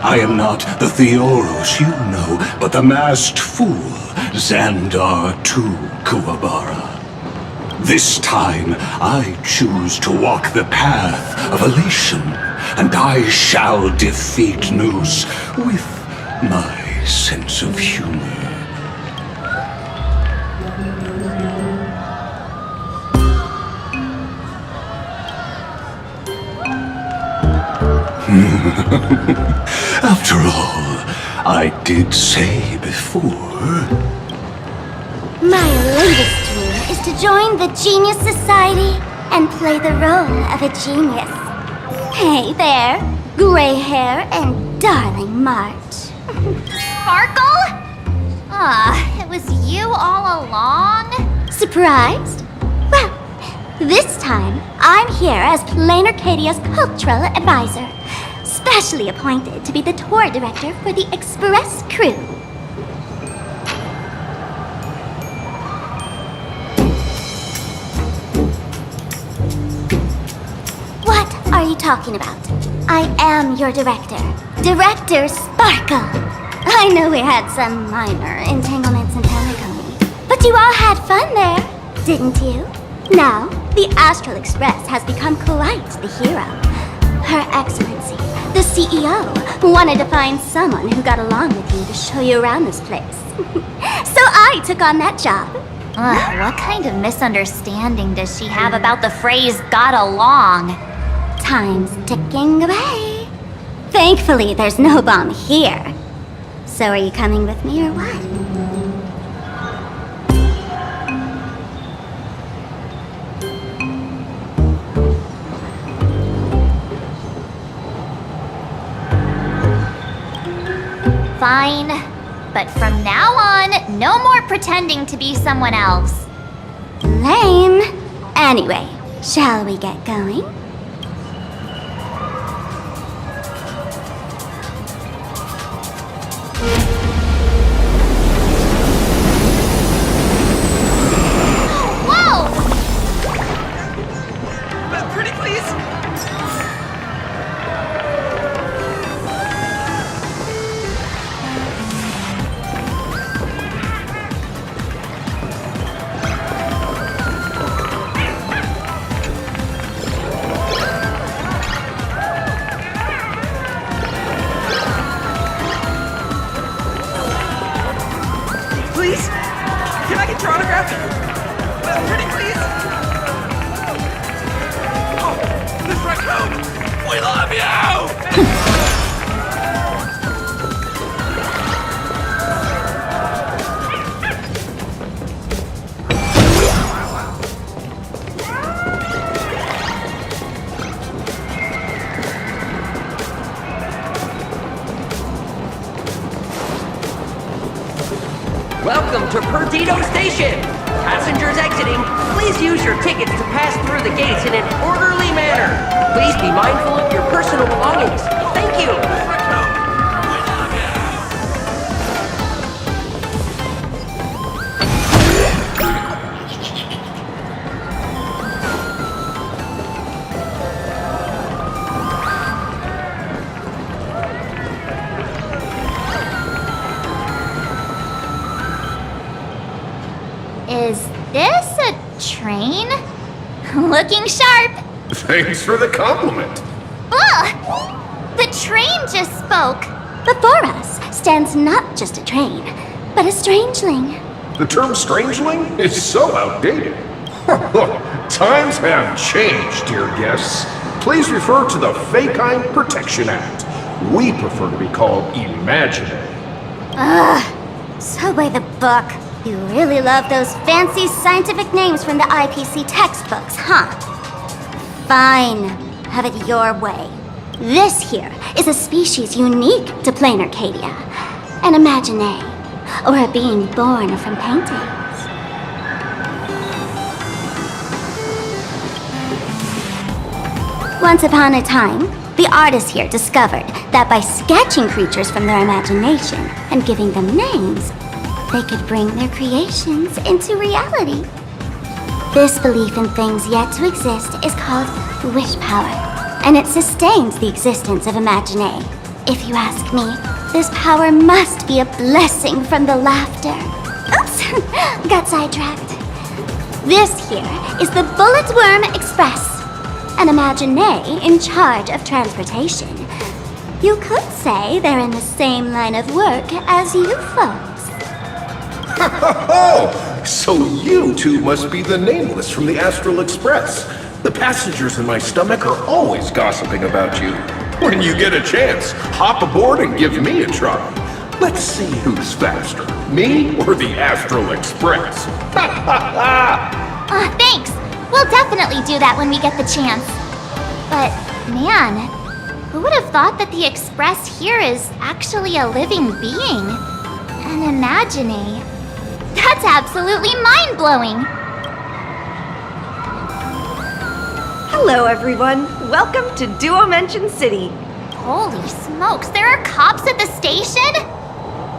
I am not the Theoros you know, but the masked fool, Xandar II Kuwabara. This time, I choose to walk the path of elation, and I shall defeat Noose with my sense of humor. After all, I did say before... My latest dream is to join the Genius Society and play the role of a genius. Hey there, gray hair and darling March. Sparkle? Ah, it was you all along? Surprised? Well, this time I'm here as Plain Arcadia's cultural advisor, specially appointed to be the tour director for the Express crew. What are you talking about? I am your director, Director Sparkle. I know we had some minor entanglements in Pelican, but you all had fun there, didn't you? Now, the Astral Express has become quite the hero. Her Excellency, the CEO, wanted to find someone who got along with you to show you around this place. So I took on that job. What kind of misunderstanding does she have about the phrase got along? Time's ticking away. Thankfully, there's no bomb here. So are you coming with me or what? Fine, but from now on, no more pretending to be someone else. Lame. Anyway, shall we get going? Whoa! Pretty please? Please? Can I get your autograph? Pretty please? Oh, Miss Raccoon! We love you! Welcome to Perdido Station! Passengers exiting, please use your tickets to pass through the gates in an orderly manner. Please be mindful of your personal belongings. Thank you! Is this a train? Looking sharp. Thanks for the compliment. Ugh! The train just spoke. Before us stands not just a train, but a strangeling. The term strangeling is so outdated. Times have changed, dear guests. Please refer to the Fekine Protection Act. We prefer to be called imaginary. Ugh, so by the book. You really love those fancy scientific names from the IPC textbooks, huh? Fine, have it your way. This here is a species unique to plain Arcadia. An imagine, or a being born from paintings. Once upon a time, the artists here discovered that by sketching creatures from their imagination and giving them names, they could bring their creations into reality. This belief in things yet to exist is called wish power, and it sustains the existence of imagine. If you ask me, this power must be a blessing from the laughter. Oops, got sidetracked. This here is the Bullet Worm Express, an imagine in charge of transportation. You could say they're in the same line of work as you folks. Oh, so you two must be the Nameless from the Astral Express. The passengers in my stomach are always gossiping about you. When you get a chance, hop aboard and give me a try. Let's see who's faster, me or the Astral Express. Thanks. We'll definitely do that when we get the chance. But, man, who would have thought that the Express here is actually a living being? An imagine. That's absolutely mind-blowing! Hello, everyone. Welcome to Duo-Mention City. Holy smokes, there are cops at the station?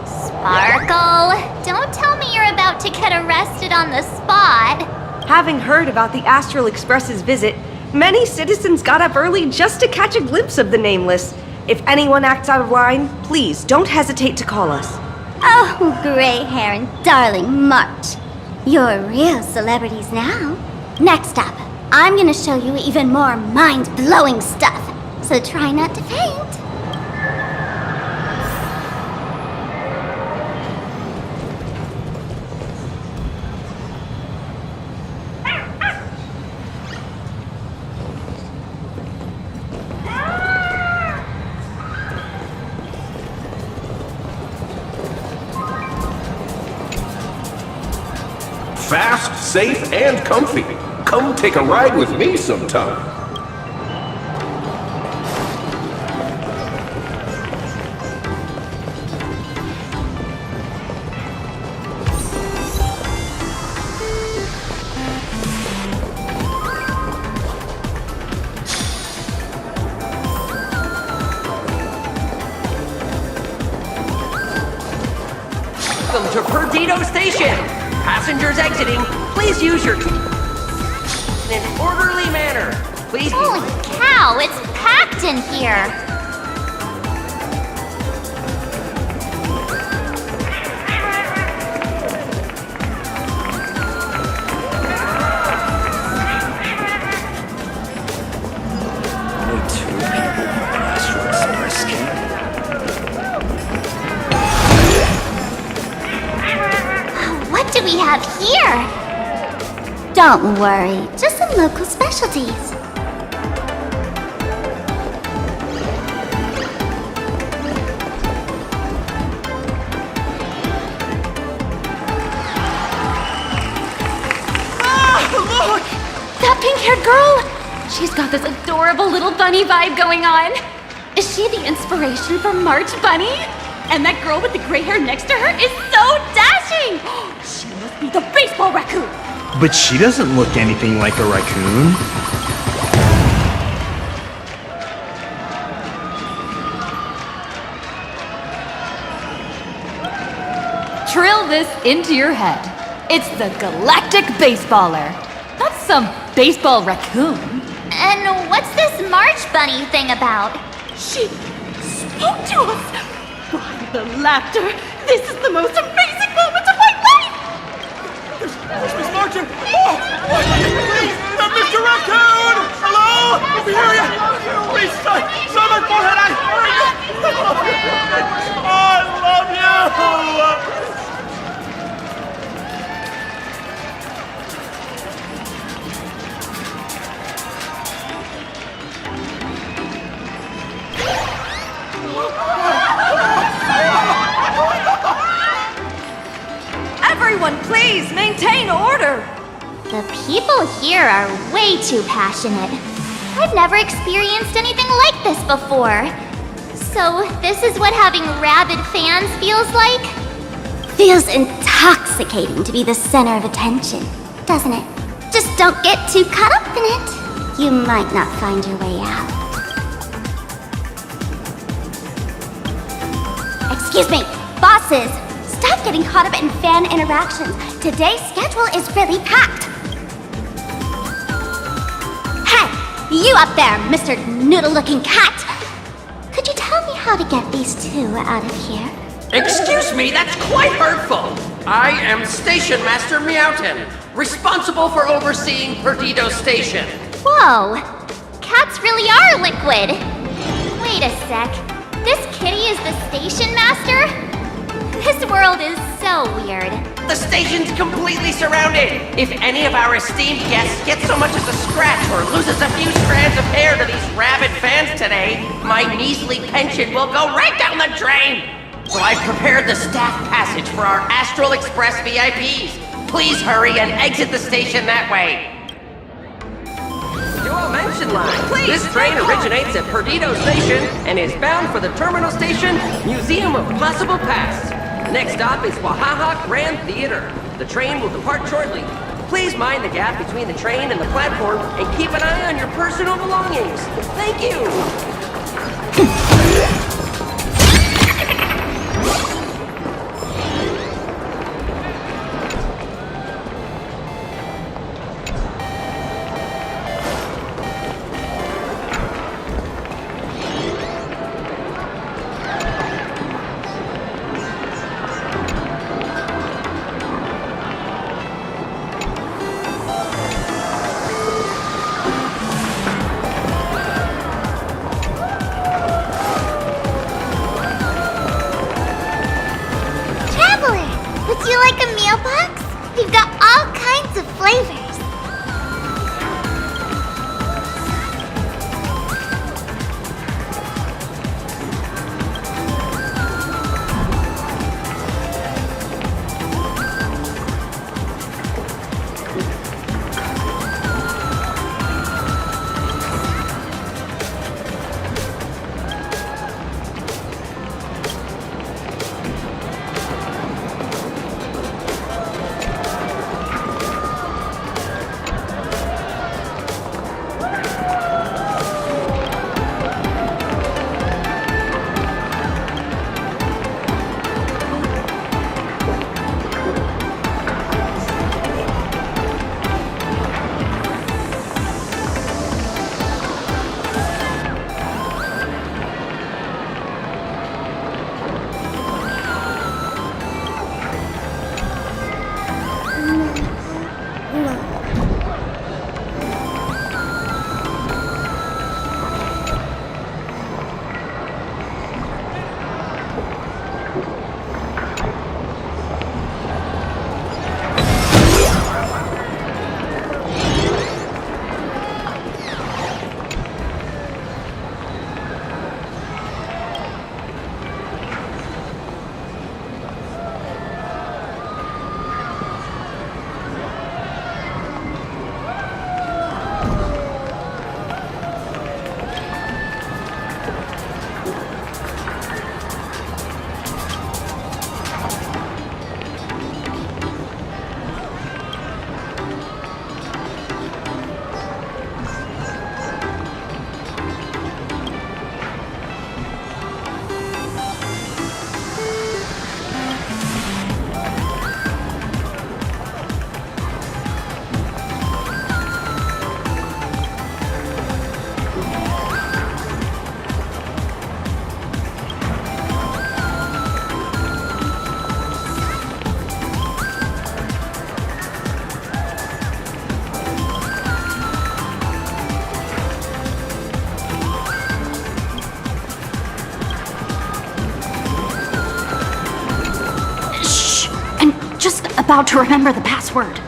Sparkle, don't tell me you're about to get arrested on the spot. Having heard about the Astral Express's visit, many citizens got up early just to catch a glimpse of the Nameless. If anyone acts out of line, please don't hesitate to call us. Oh, gray hair and darling March. You're real celebrities now. Next up, I'm gonna show you even more mind-blowing stuff, so try not to faint. Fast, safe, and comfy. Come take a ride with me sometime. Welcome to Perdido Station! Passengers exiting, please use your in an orderly manner. Please. Holy cow, it's packed in here. Only 2 people on the Astral Express came. What do we have here? Don't worry, just some local specialties. Look! That pink-haired girl! She's got this adorable little bunny vibe going on. Is she the inspiration for March Bunny? And that girl with the gray hair next to her is so dashing! She must be the baseball raccoon! But she doesn't look anything like a raccoon. Drill this into your head. It's the Galactic Baseballer. Not some baseball raccoon. And what's this March Bunny thing about? She spoke to us! By the laughter, this is the most amazing moment of my life! There's Miss Martin! Oh! Please! Miss Dr. Raccoon! Hello? Over here! Please, show my forehead! I love you! Everyone, please maintain order! The people here are way too passionate. I've never experienced anything like this before. So, this is what having rabid fans feels like? Feels intoxicating to be the center of attention, doesn't it? Just don't get too caught up in it. You might not find your way out. Excuse me, bosses! Stop getting caught up in fan interactions. Today's schedule is really packed. Hey, you up there, Mr. Noodle-looking cat! Could you tell me how to get these two out of here? Excuse me, that's quite hurtful. I am Station Master Meowton, responsible for overseeing Perdido Station. Whoa, cats really are liquid. Wait a sec, this kitty is the station master? This world is so weird. The station's completely surrounded. If any of our esteemed guests gets so much as a scratch or loses a few strands of hair to these rabid fans today, my measly pension will go right down the drain. So I've prepared the staff passage for our Astral Express VIPs. Please hurry and exit the station that way. Dual Mention Line. Please, this train originates at Perdido Station and is bound for the terminal station, Museum of Possible Past. Next stop is Wahaha Grand Theater. The train will depart shortly. Please mind the gap between the train and the platform and keep an eye on your personal belongings. Thank you! about to remember the password.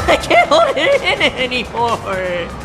I can't hold it in anymore.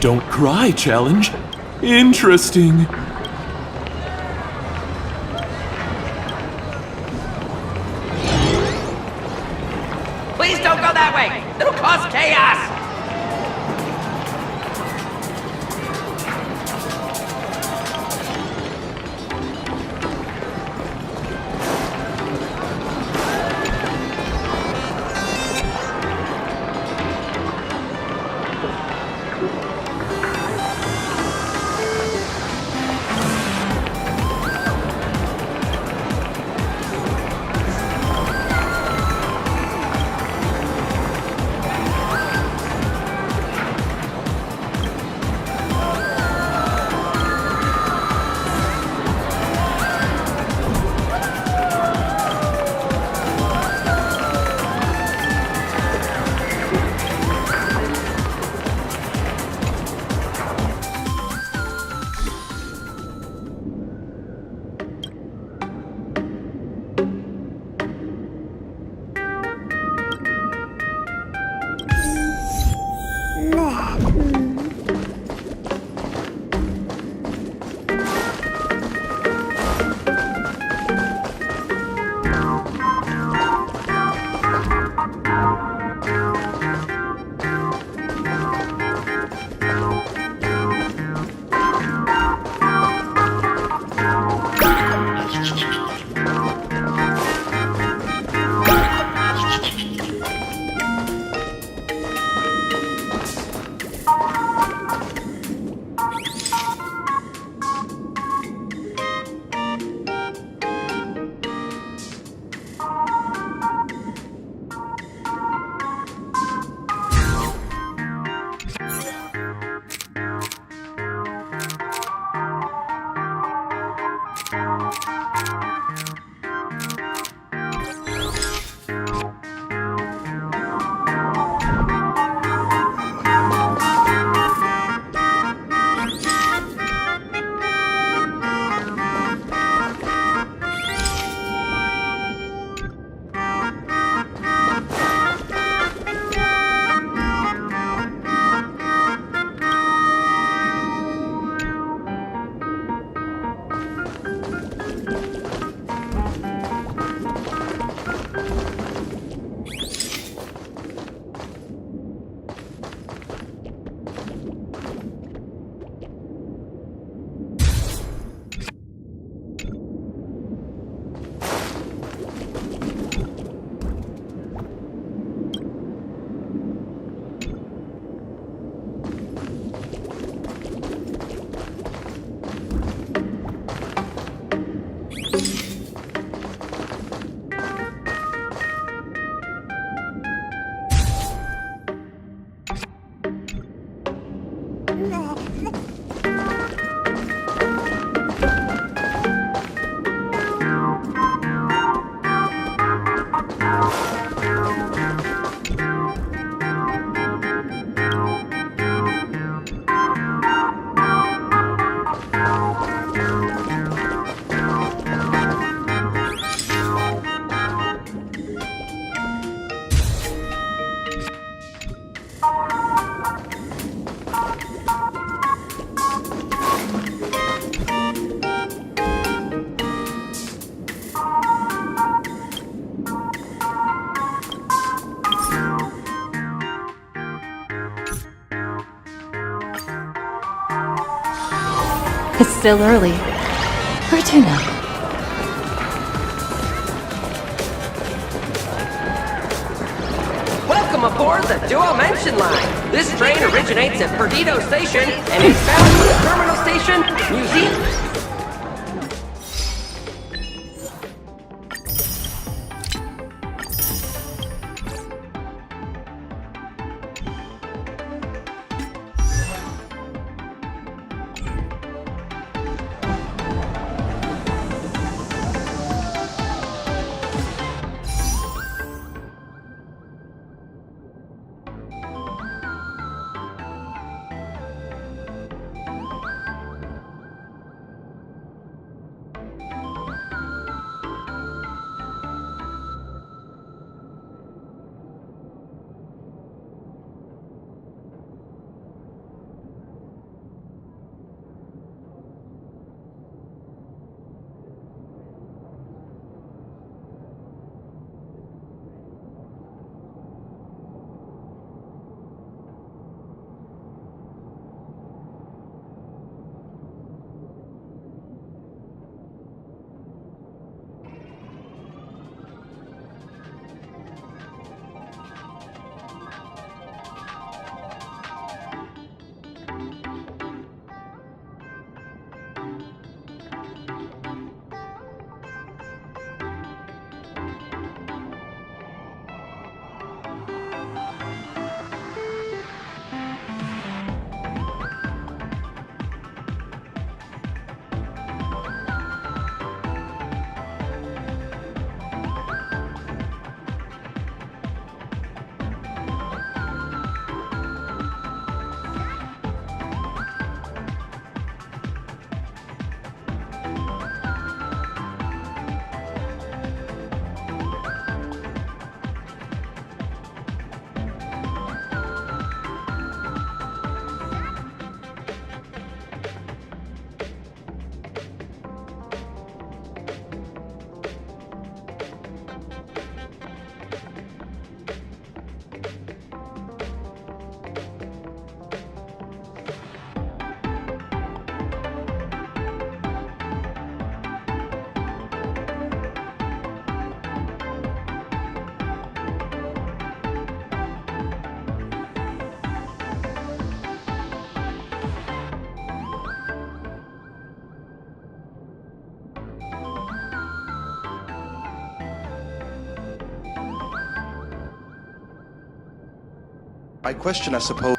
Don't cry, challenge. Interesting. Please don't go that way! It'll cause chaos! It's still early. Where to now? Welcome aboard the Dual Mention Line. This train originates at Perdido Station and is bound for the terminal station, Museum. My question, I suppose.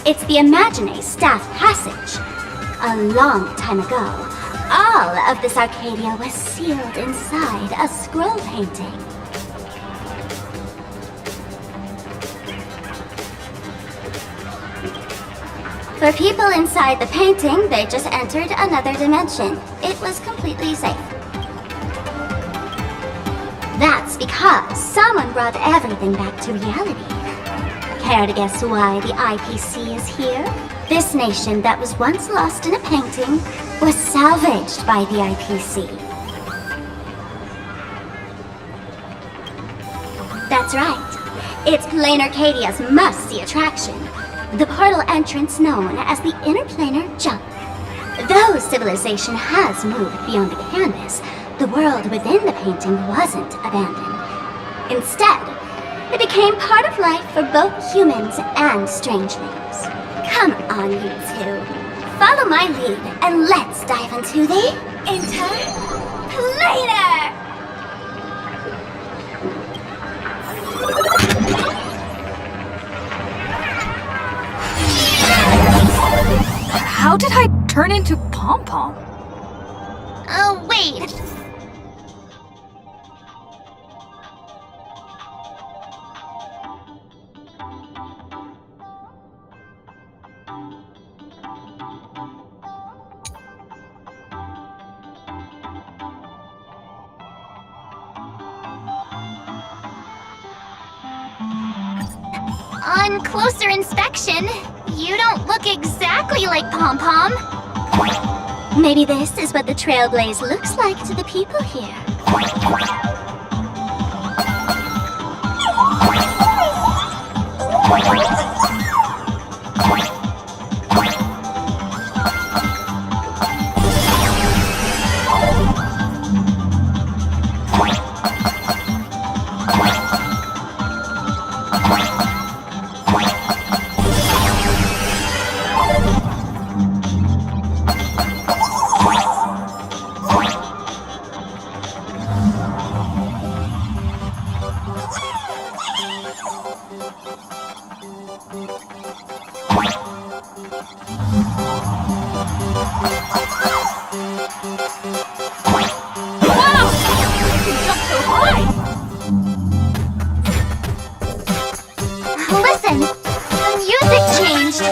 It's the Imagine Staff Passage. A long time ago, all of this Arcadia was sealed inside a scroll painting. For people inside the painting, they just entered another dimension. It was completely safe. That's because someone brought everything back to reality. Care to guess why the IPC is here? This nation that was once lost in a painting was salvaged by the IPC. That's right. It's Plain Arcadia's must-see attraction. The portal entrance known as the Interplanar Jump. Though civilization has moved beyond the canvas, the world within the painting wasn't abandoned. Instead, it became part of life for both humans and strangelings. Come on, you two. Follow my lead and let's dive into the Interplanar! How did I turn into Pom Pom? Oh, wait. On closer inspection, you don't look exactly like Pom Pom. Maybe this is what the Trailblaze looks like to the people here. Listen, the music changed.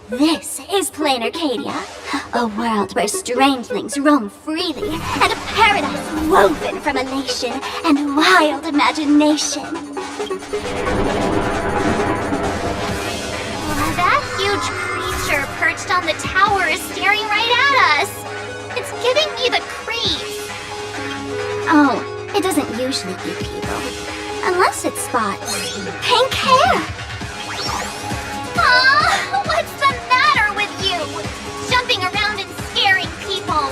This is plain Arcadia, a world where strangelings roam freely, and a paradise woven from elation and wild imagination. That huge creature perched on the tower is staring right at us. It's giving me the creeps. Oh, it doesn't usually eat people. Unless it spots pink hair. Aw, what's the matter with you? Jumping around and scaring people.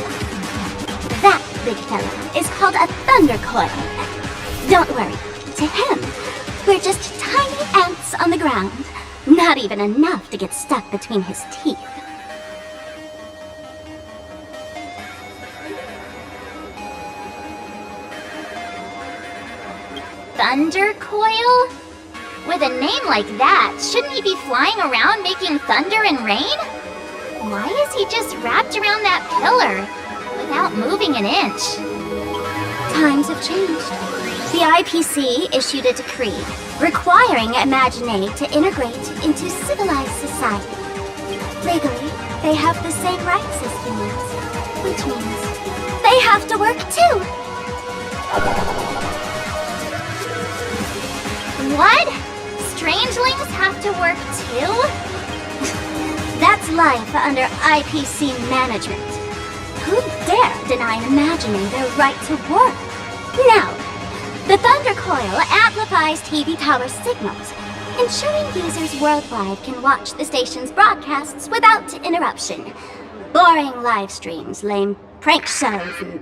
That big fellow is called a thunder coil. Don't worry, to him, we're just tiny ants on the ground. Not even enough to get stuck between his teeth. Thunder Coil? With a name like that, shouldn't he be flying around making thunder and rain? Why is he just wrapped around that pillar without moving an inch? Times have changed. The IPC issued a decree requiring Imaginate to integrate into civilized society. Legally, they have the same rights as humans, which means they have to work too. What? Strangelings have to work too? That's life under IPC management. Who dare deny Imaginate their right to work? Now, the Thunder Coil amplifies TV tower signals, ensuring users worldwide can watch the station's broadcasts without interruption. Boring live streams, lame prank shows, and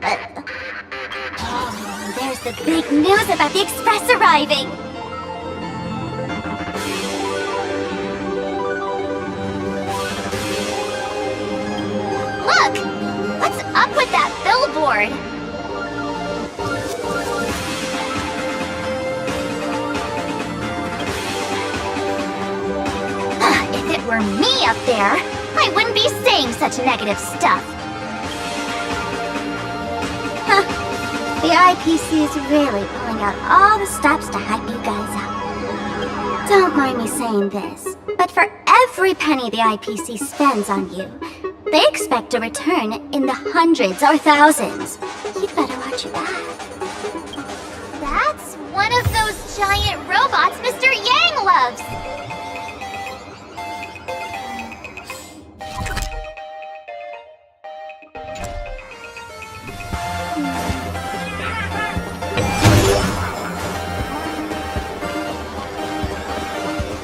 Oh, there's the big news about the Express arriving! Look! What's up with that billboard? If it were me up there, I wouldn't be saying such negative stuff. Huh. The IPC is really pulling out all the stops to hype you guys up. Don't mind me saying this, but for every penny the IPC spends on you, they expect a return in the hundreds or thousands. You'd better watch your back. That's one of those giant robots Mr. Yang loves.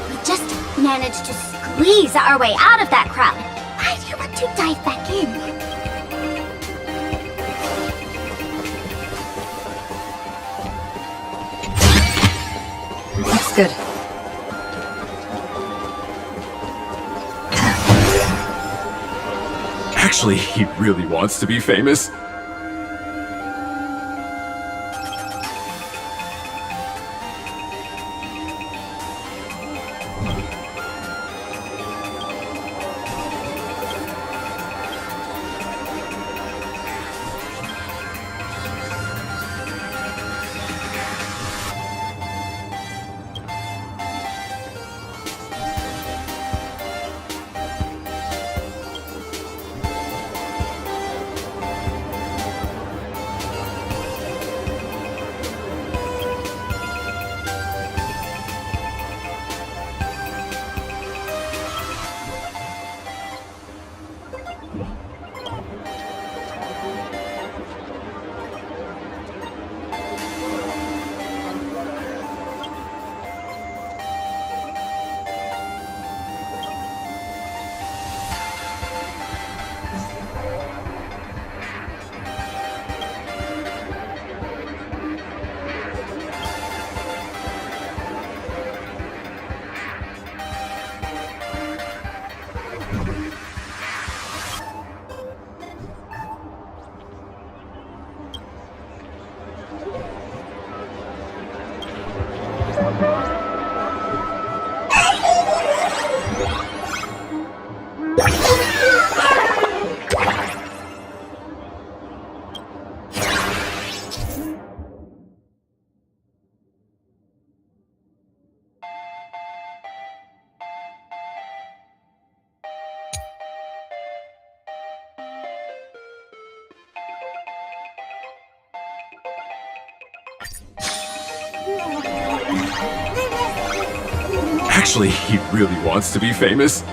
We just managed to squeeze our way out of that crowd. Why do you want to dive back in? Looks good. Actually, he really wants to be famous. Actually, he really wants to be famous.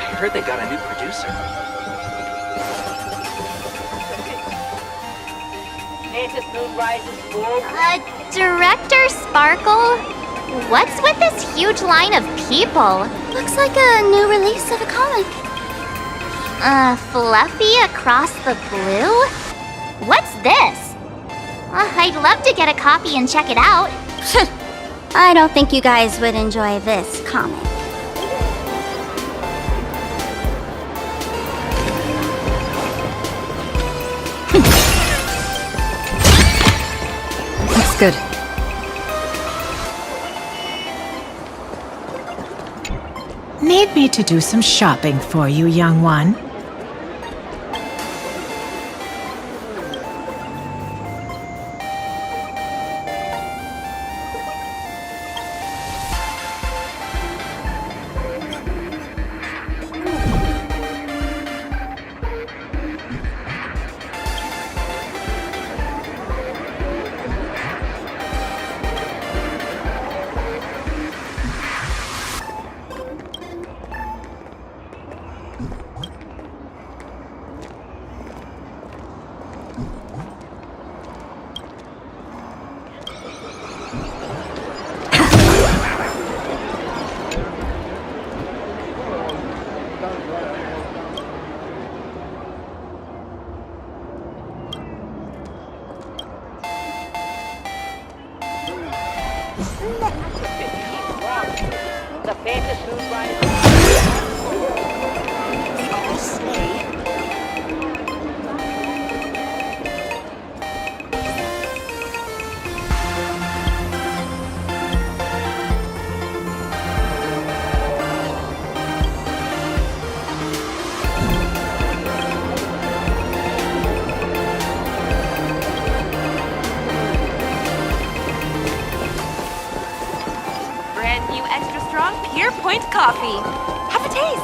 I heard they got a new producer. Director Sparkle? What's with this huge line of people? Looks like a new release of a comic. Fluffy across the blue? What's this? I'd love to get a copy and check it out. I don't think you guys would enjoy this comic. Looks good. Need me to do some shopping for you, young one? Brand new extra strong Pure Point coffee. Have a taste.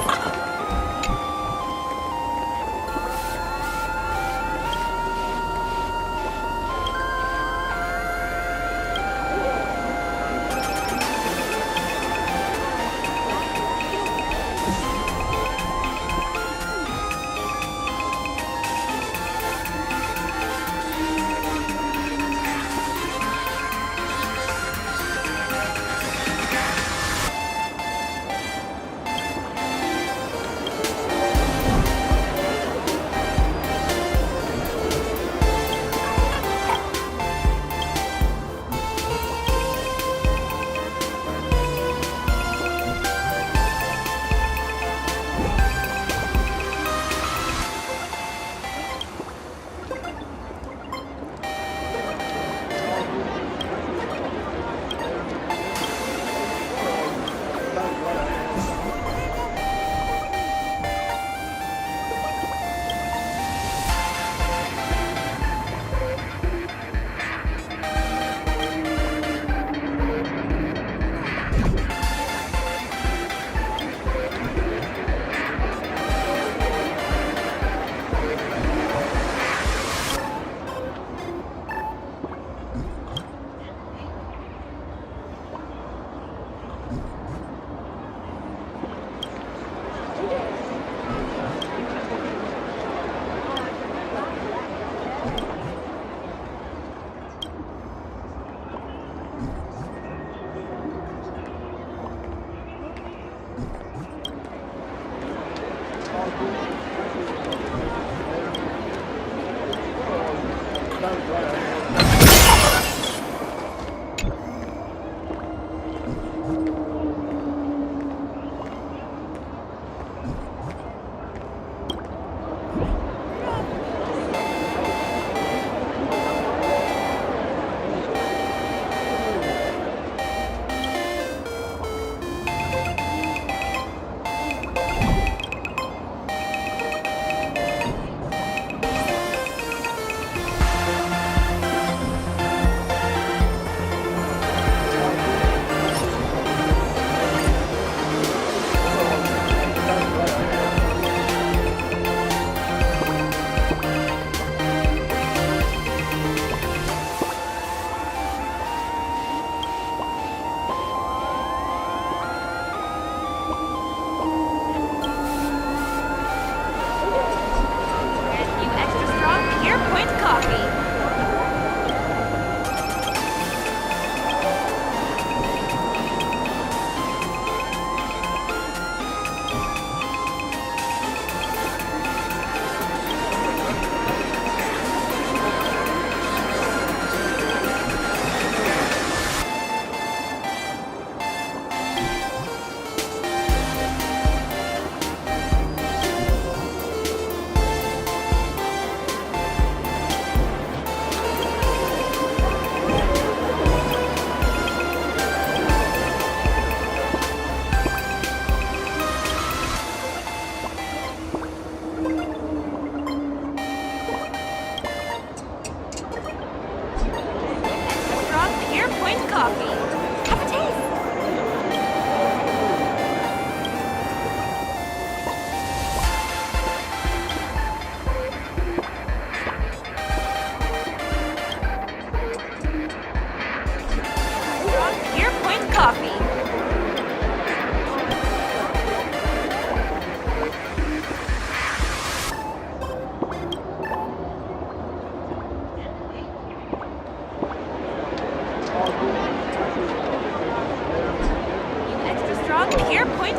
Pier Point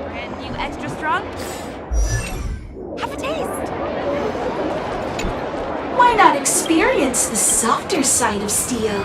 Brand new extra strong? Have a taste! Why not experience the softer side of steel?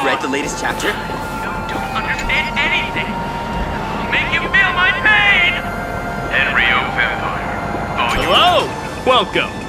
read the latest chapter? You don't understand anything. I'll make you feel my pain! Henrio Vampire. Hello! Welcome!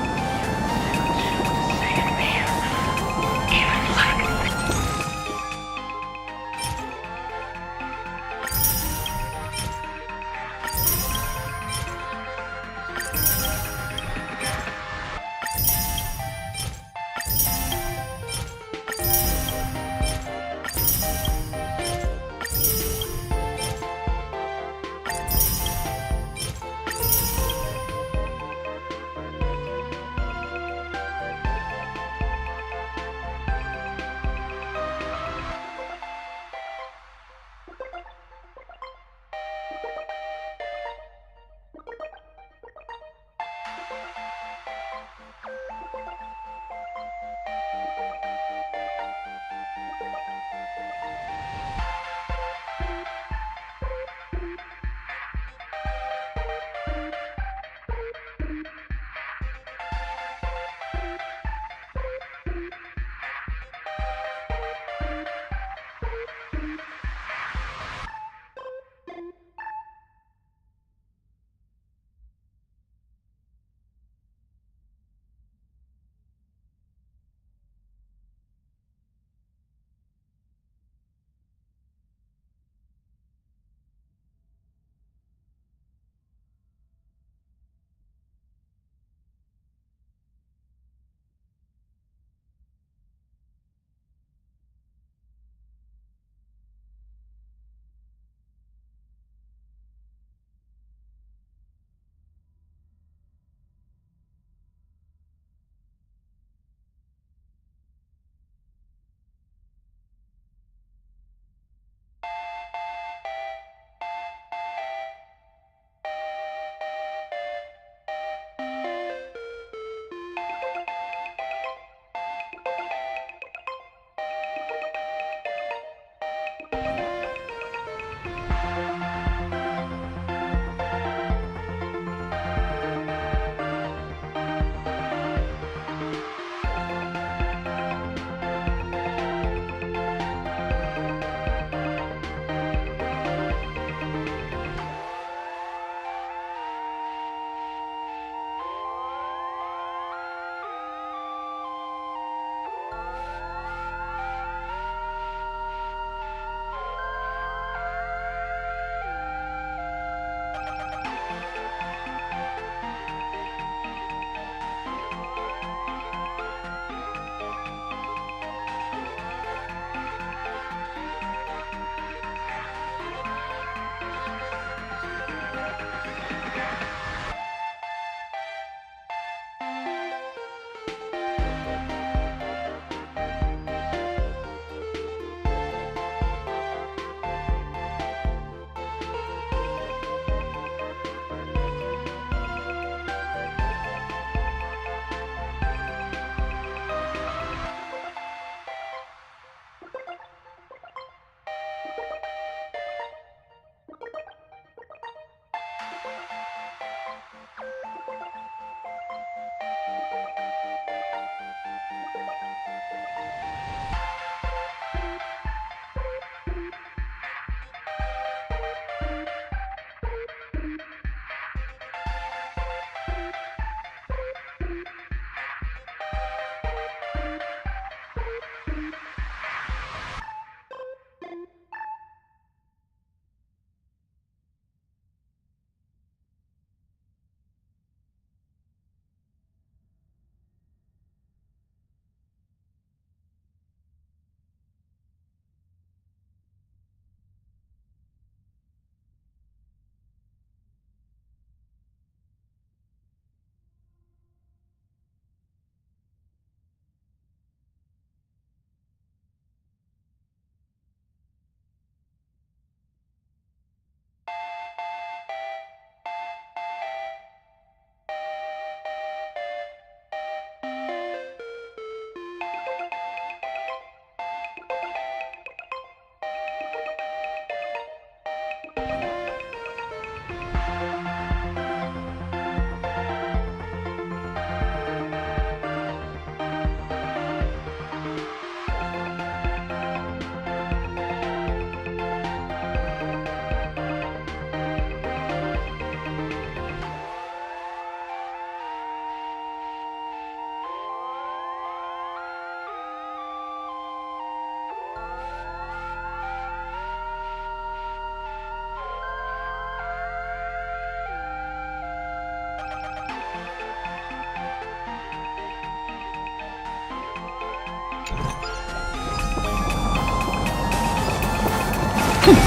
Life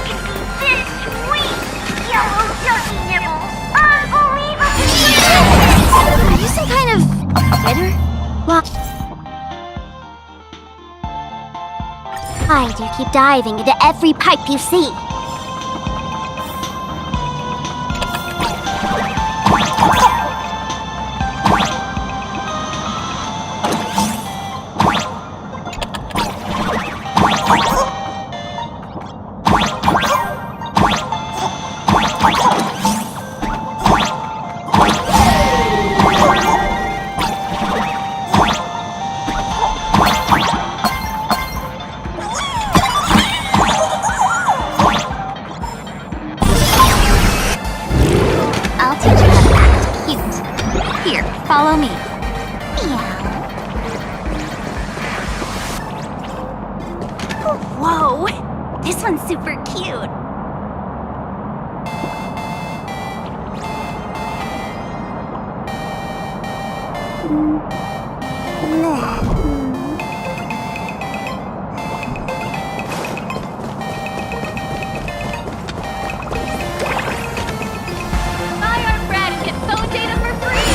can be this sweet! Yellow junkie nibbles! Unbelievable! Are you some kind of bitter? Well, Why do you keep diving into every pipe you see? I'll teach you how to act cute. Here, follow me. Meow. Whoa! This one's super cute. Buy our bread and get phone data for free!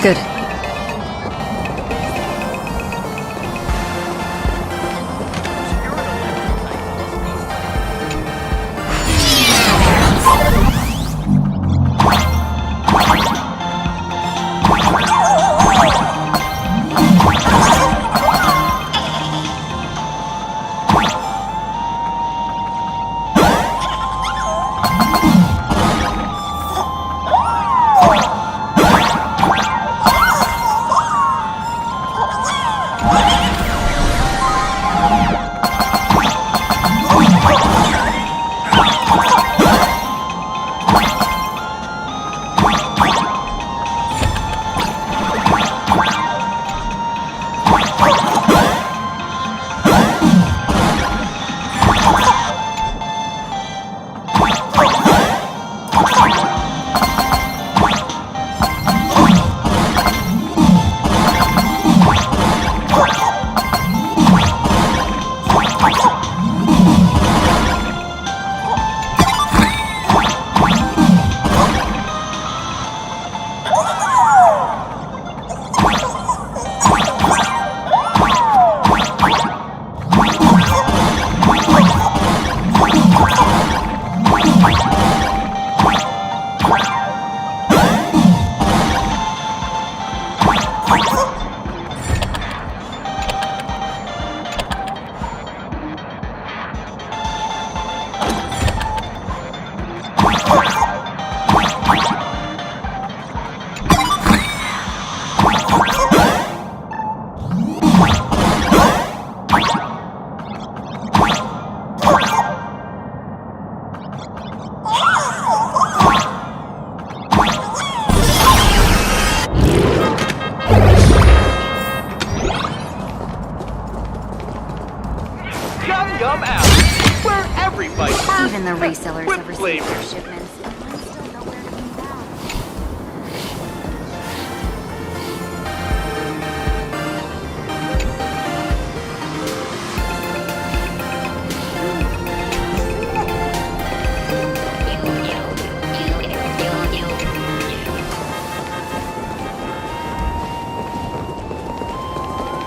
Good. the resellers have received their shipments.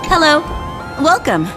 Hello. Welcome.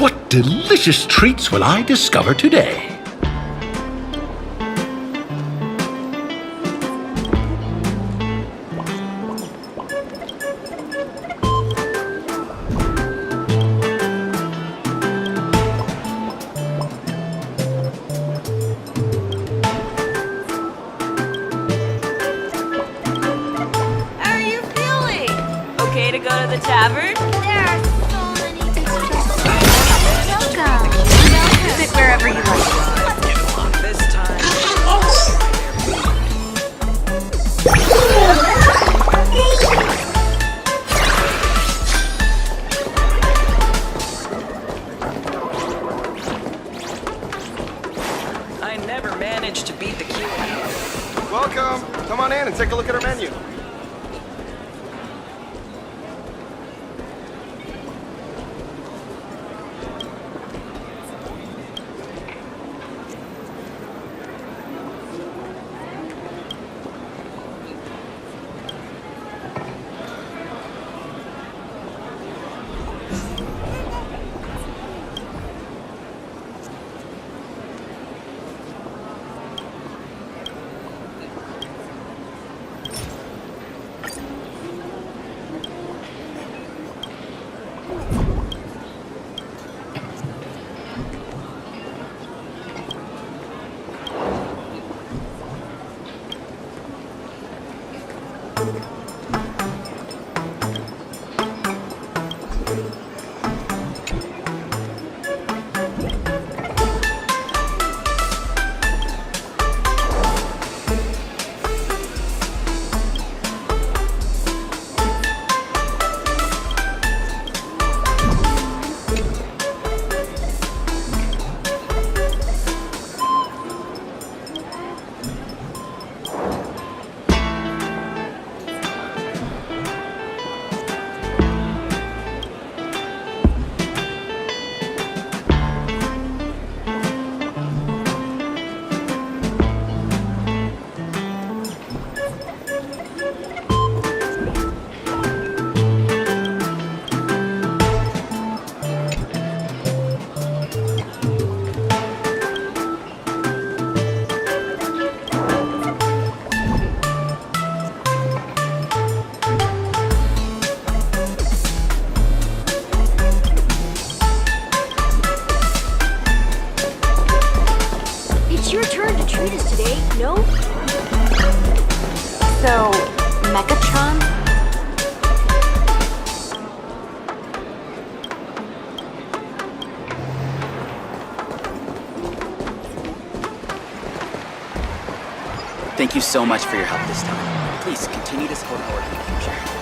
What delicious treats will I discover today? treat us today, no? So, Mechatron? Thank you so much for your help this time. Please continue to support Horde in the future.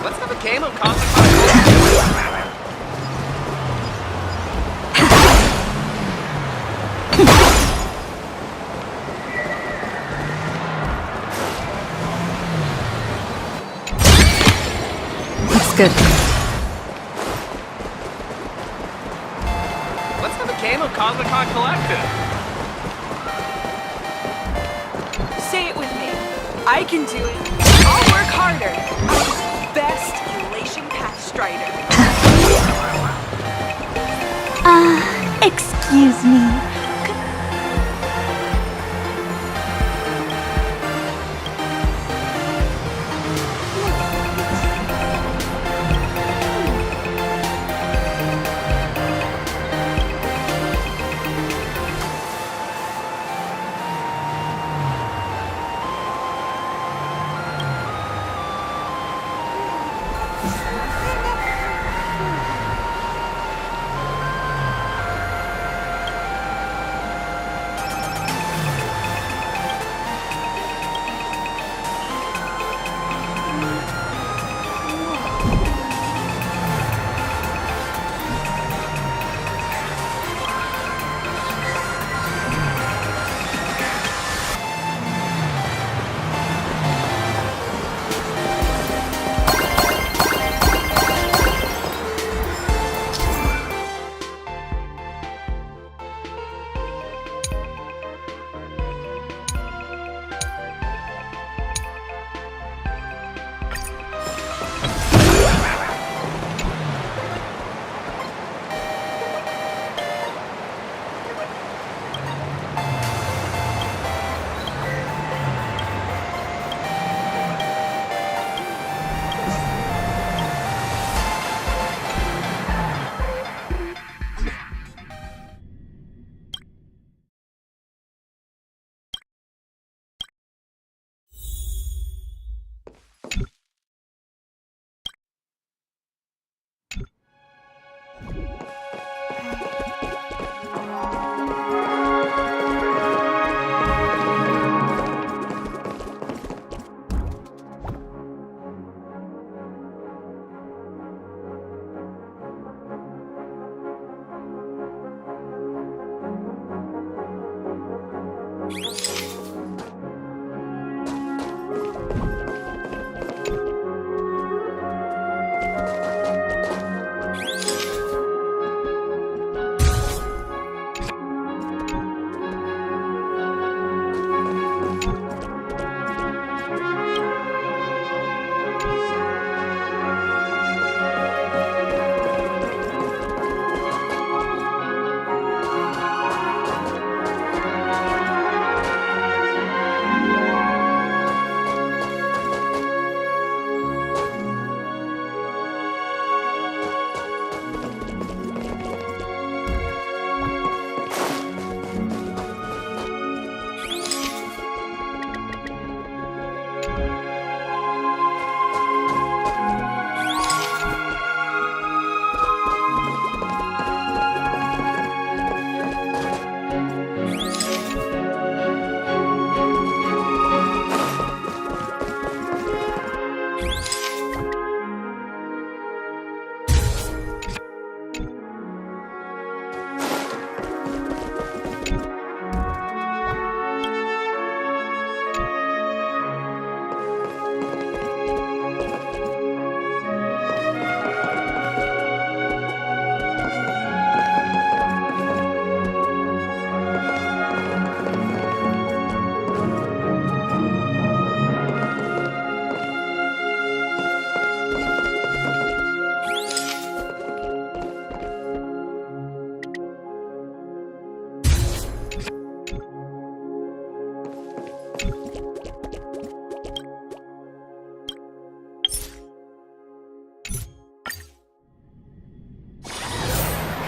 Let's have a game of Cosmic Looks good. Let's have a game of Cosmicon Collective. Say it with me. I can do it. I'll work harder. I'm the best Elation Pathstrider. Excuse me.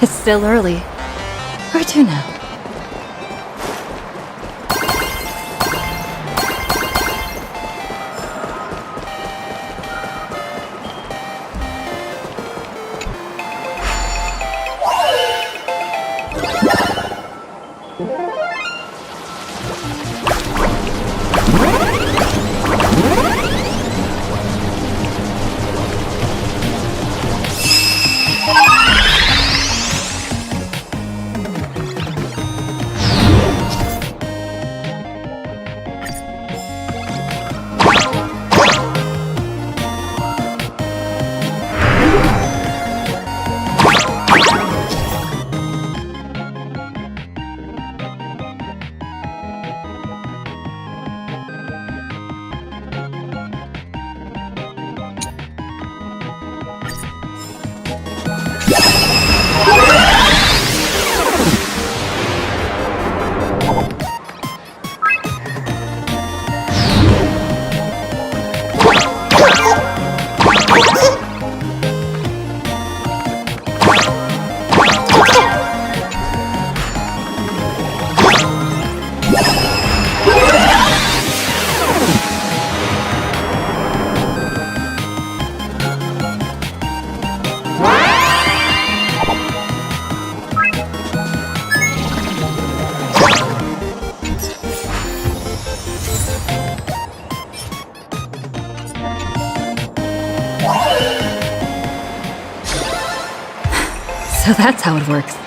It's still early. Where to now? So that's how it works.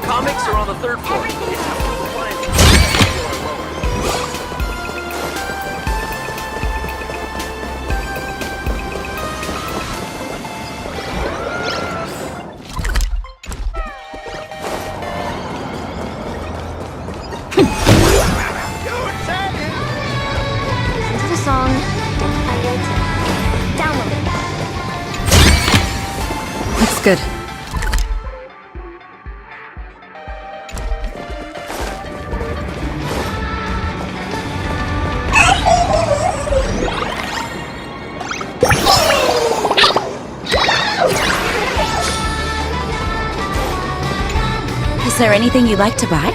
Comics are on the third floor. Listen to the song and Irontomb. Download it. Looks good. Is there anything you'd like to buy?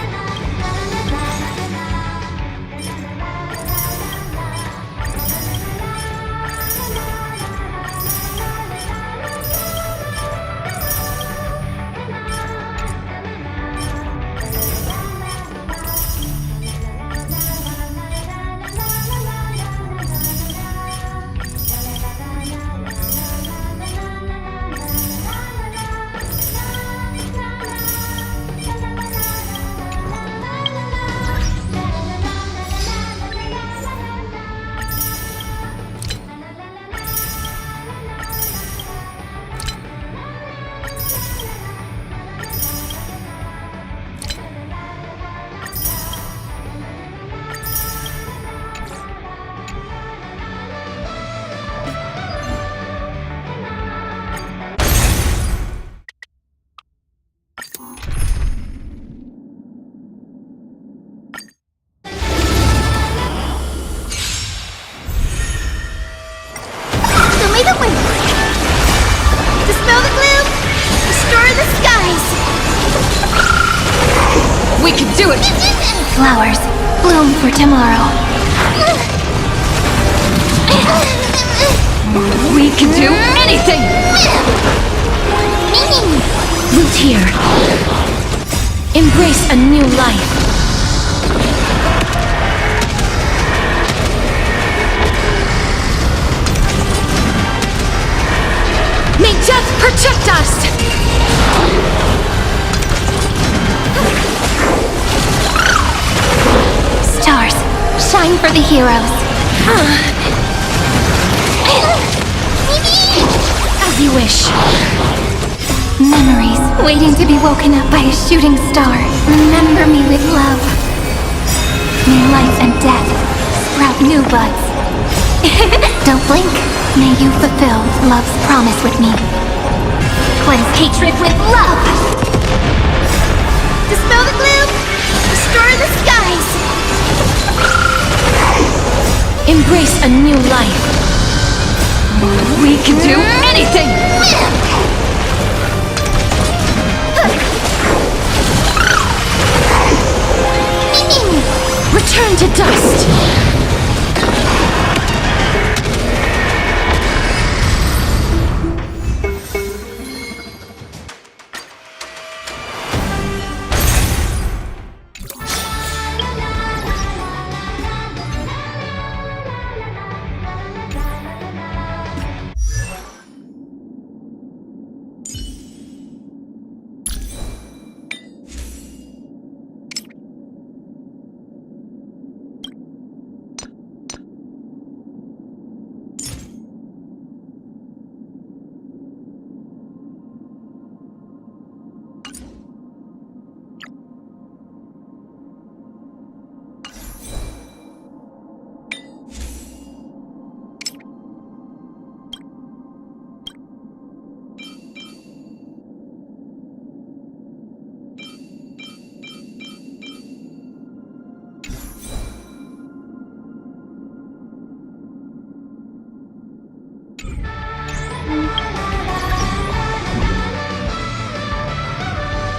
Flowers bloom for tomorrow. We can do anything! Root here. Embrace a new life. May death protect us! Stars, shine for the heroes. As you wish. Memories waiting to be woken up by a shooting star. Remember me with love. May life and death sprout new buds. Don't blink. May you fulfill love's promise with me. Cleanse hatred with love. Dispel the gloom. Destroy the skies. Embrace a new life. We can do anything! Return to dust.